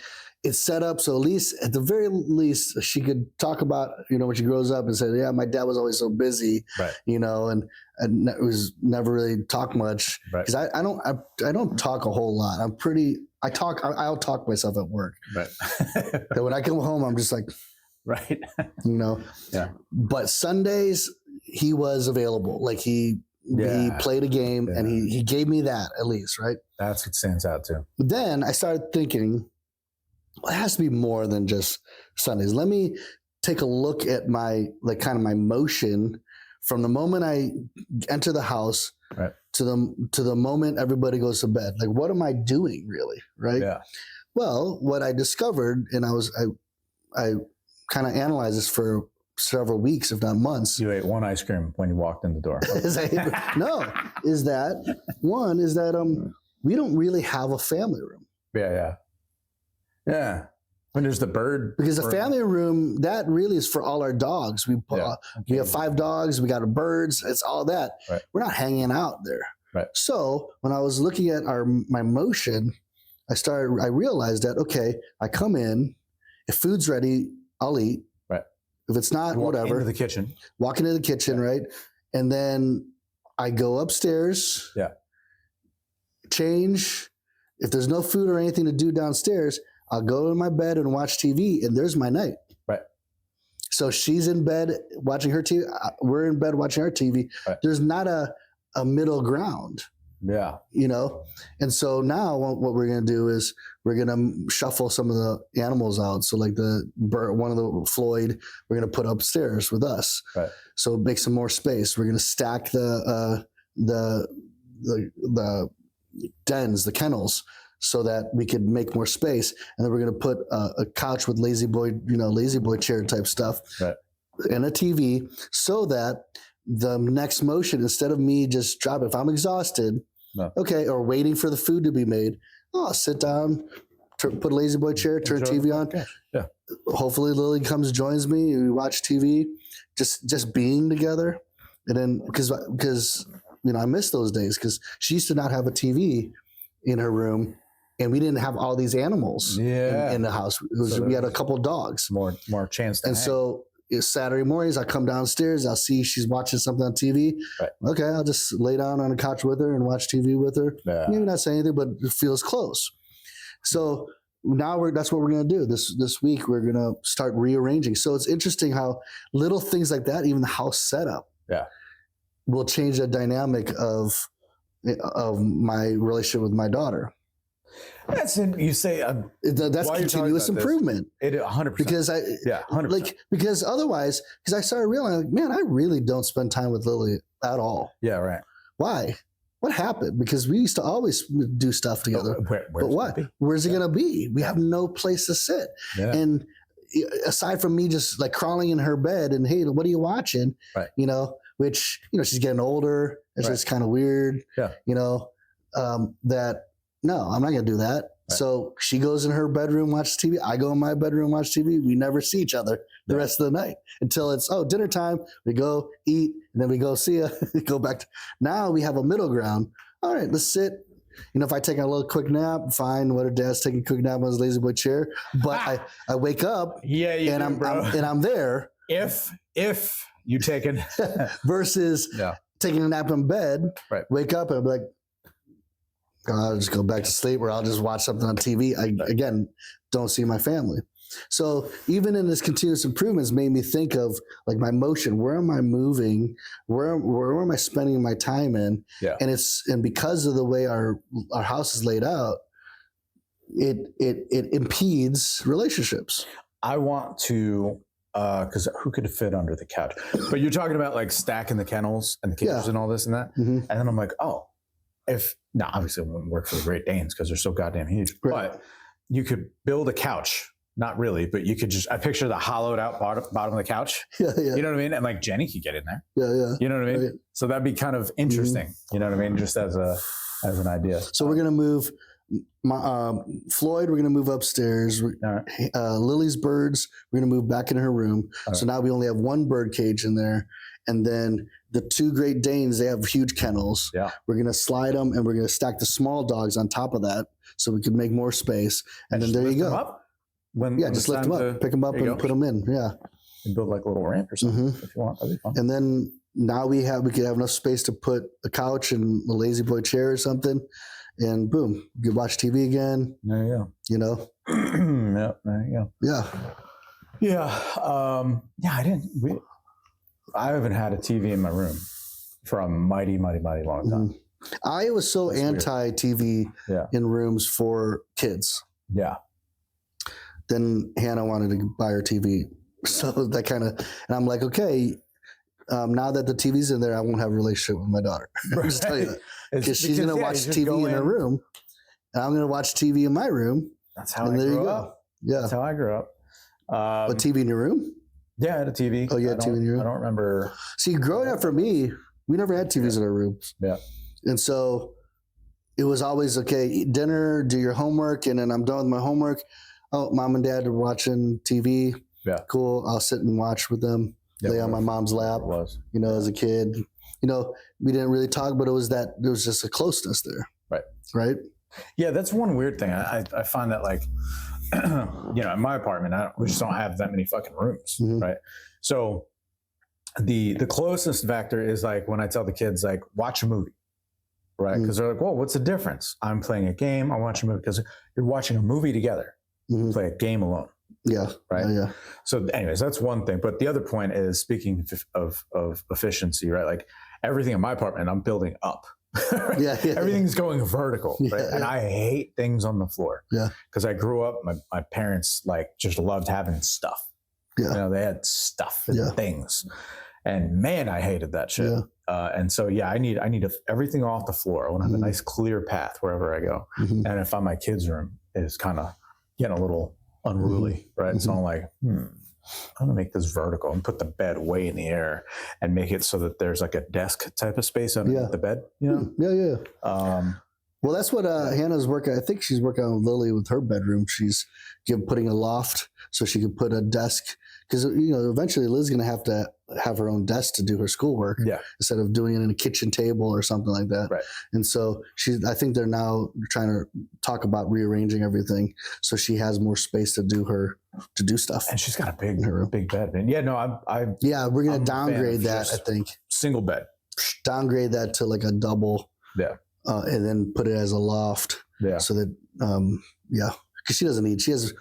it's set up so at the very least, she could talk about, when she grows up and say, yeah, my dad was always so busy, and it was never really talk much. Because I don't talk a whole lot. I'll talk myself at work. Right. So when I come home, I'm just like, But Sundays, he was available. Like he played a game and he gave me that at least, right? That's what stands out too. But then I started thinking, it has to be more than just Sundays. Let me take a look at my my motion from the moment I enter the house to the moment everybody goes to bed. Like, what am I doing really? Right. Yeah. Well, what I discovered, and I kind of analyzed this for several weeks, if not months. You ate one ice cream when you walked in the door. is that we don't really have a family room. Yeah. When there's the bird. Because the family room, that really is for all our dogs. We have 5 dogs. We got birds. It's all that. Right. We're not hanging out there. Right. So when I was looking at my motion, I realized that, okay, I come in, if food's ready, I'll eat. Right. If it's not, whatever. Into the kitchen. Walk into the kitchen, right? And then I go upstairs. Yeah. Change. If there's no food or anything to do downstairs, I'll go in my bed and watch TV, and there's my night. Right. So she's in bed watching her TV. We're in bed watching our TV. Right. There's not a middle ground. Yeah. And so now what we're going to do is we're going to shuffle some of the animals out. So like one of the Floyd, we're going to put upstairs with us. Right. So make some more space. We're going to stack the dens, the kennels, so that we could make more space. And then we're going to put a couch with lazy boy chair type stuff, right, and a TV, so that the next motion, instead of me just dropping, if I'm exhausted, or waiting for the food to be made, I'll sit down, put a lazy boy chair, turn TV on. Yeah. Hopefully Lily comes, joins me, we watch TV, just being together. And then because I miss those days, because she used to not have a TV in her room, and we didn't have all these animals in the house. We had a couple of dogs. More chance to hang. So it's Saturday mornings, I come downstairs, I'll see she's watching something on TV. Right. Okay, I'll just lay down on the couch with her and watch TV with her. Yeah. Maybe not say anything, but it feels close. So now that's what we're going to do. This week, we're going to start rearranging. So it's interesting how little things like that, even the house setup, will change the dynamic of my relationship with my daughter. You say that's continuous improvement. It 100%. Because 100%. Because otherwise, I started realizing, man, I really don't spend time with Lily at all. Yeah, right. Why? What happened? Because we used to always do stuff together. But what? Where's it going to be? We have no place to sit. Yeah. And aside from me just like crawling in her bed and, hey, what are you watching? Right. Which, she's getting older. It's just kind of weird. Yeah. No, I'm not going to do that. Right. So she goes in her bedroom, watches TV. I go in my bedroom, watch TV. We never see each other the rest of the night until it's, dinner time. We go eat, and then we go see ya. Go back. Now we have a middle ground. All right, let's sit. If I take a little quick nap, fine. What if Dad's taking a quick nap on his lazy boy chair? But I wake up, I'm there. If you take it versus taking a nap in bed, wake up and I'm like, I'll just go back to sleep, or I'll just watch something on TV. Again, don't see my family. So even in this continuous improvements made me think of like my motion. Where am I moving? Where am I spending my time in? Yeah. And because of the way our house is laid out, it impedes relationships. I want to, because who could fit under the couch? But you're talking about like stacking the kennels and the cages and all this and that. Mm-hmm. And then I'm like, obviously it wouldn't work for the Great Danes because they're so goddamn huge. Right. But you could build a couch. Not really, but you could I picture the hollowed out bottom of the couch. Yeah. You know what I mean? And like Jenny could get in there. Yeah. You know what I mean? Right. So that'd be kind of interesting. Mm-hmm. You know what I mean? Just as an idea. So we're gonna move Floyd. We're gonna move upstairs. Right. Lily's birds. We're gonna move back into her room. All so now we only have one bird cage in there, and then the 2 Great Danes. They have huge kennels. Yeah. We're gonna slide them, and we're gonna stack the small dogs on top of that, so we can make more space. And then there you go. Just lift them up, pick them up, and put them in. Yeah, and build like a little ramp or something if you want. That'd be fun. And then now we could have enough space to put a couch and a lazy boy chair or something, and boom, you can watch TV again. There you go. Yeah, there you go. Yeah. I haven't had a TV in my room for a mighty, mighty, mighty long time. I was so anti-TV in rooms for kids. Yeah. Then Hannah wanted to buy her TV. So that kind of, and I'm like, okay, now that the TV's in there, I won't have a relationship with my daughter. I'll just tell you that. Because she's going to watch TV in her room, and I'm going to watch TV in my room. That's how I grew up. Yeah. That's how I grew up. What, TV in your room? Yeah, I had a TV. Oh, you had a TV in your room? I don't remember. See, growing up for me, we never had TVs in our rooms. Yeah. And so it was always, okay, eat dinner, do your homework, and then I'm done with my homework. Oh, mom and dad are watching TV. Yeah. Cool. I'll sit and watch with them, lay on my mom's lap. As a kid. We didn't really talk, but there was just a closeness there. Right? Yeah, that's one weird thing. I find that, like, in my apartment, we just don't have that many fucking rooms, right? So the closest factor is, like, when I tell the kids, like, watch a movie, right? Because they're like, whoa, what's the difference? I'm playing a game, I watch a movie. Because you're watching a movie together, play a game alone. Yeah. Right. Yeah. So anyways, that's one thing. But the other point is, speaking of efficiency, right? Like, everything in my apartment, I'm building up. Everything's going vertical, right? And I hate things on the floor. Yeah. Because I grew up, my parents, like, just loved having stuff. Yeah. They had stuff and things. And man, I hated that shit. Yeah. And so I need everything off the floor. I want to have a nice clear path wherever I go. And I find my kids' room is kind of getting a little unruly, right? So I'm like, I'm gonna make this vertical and put the bed way in the air and make it so that there's like a desk type of space underneath the bed. Well, that's what Hannah's working. I think she's working on Lily with her bedroom. She's putting a loft so she can put a desk, because eventually Liz's gonna have to have her own desk to do her schoolwork, instead of doing it in a kitchen table or something like that. Right. And so I think they're now trying to talk about rearranging everything so she has more space to do stuff. And she's got a big bed. And we're gonna downgrade that. I think single bed. Downgrade that to like a double. Yeah. And then put it as a loft. Yeah. So that because she doesn't need. She has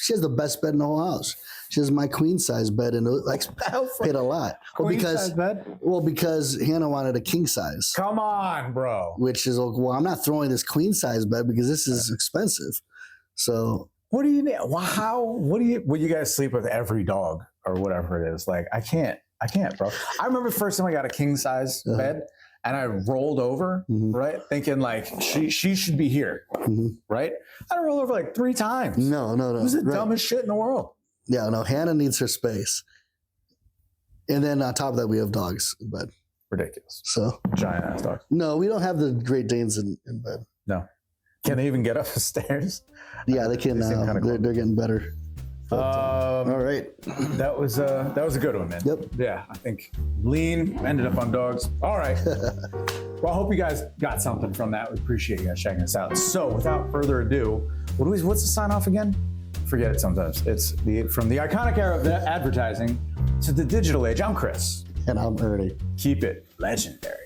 she has the best bed in the whole house. She has my queen size bed, and like paid a lot. Size bed? Well, because Hannah wanted a king size. Come on, bro. Which is, well, I'm not throwing this queen size bed because this is expensive. So what do you need? Will you guys sleep with every dog or whatever it is? Like, I can't, bro. I remember the first time I got a king size bed. And I rolled over, right? Thinking like she should be here, right? I rolled over like 3 times. No. It was the dumbest shit in the world. Yeah, no, Hannah needs her space. And then on top of that, we have dogs in bed. Ridiculous. So giant ass dogs. No, we don't have the Great Danes in bed. No. Can they even get up the stairs? Yeah, they can now. They're getting better. All right. That was a good one, man. Yep. Yeah, I think lean ended up on dogs. All right. Well, I hope you guys got something from that. We appreciate you guys checking us out. So without further ado, what's the sign off again? Forget it sometimes. It's from the iconic era of advertising to the digital age. I'm Chris. And I'm Ernie. Keep it legendary.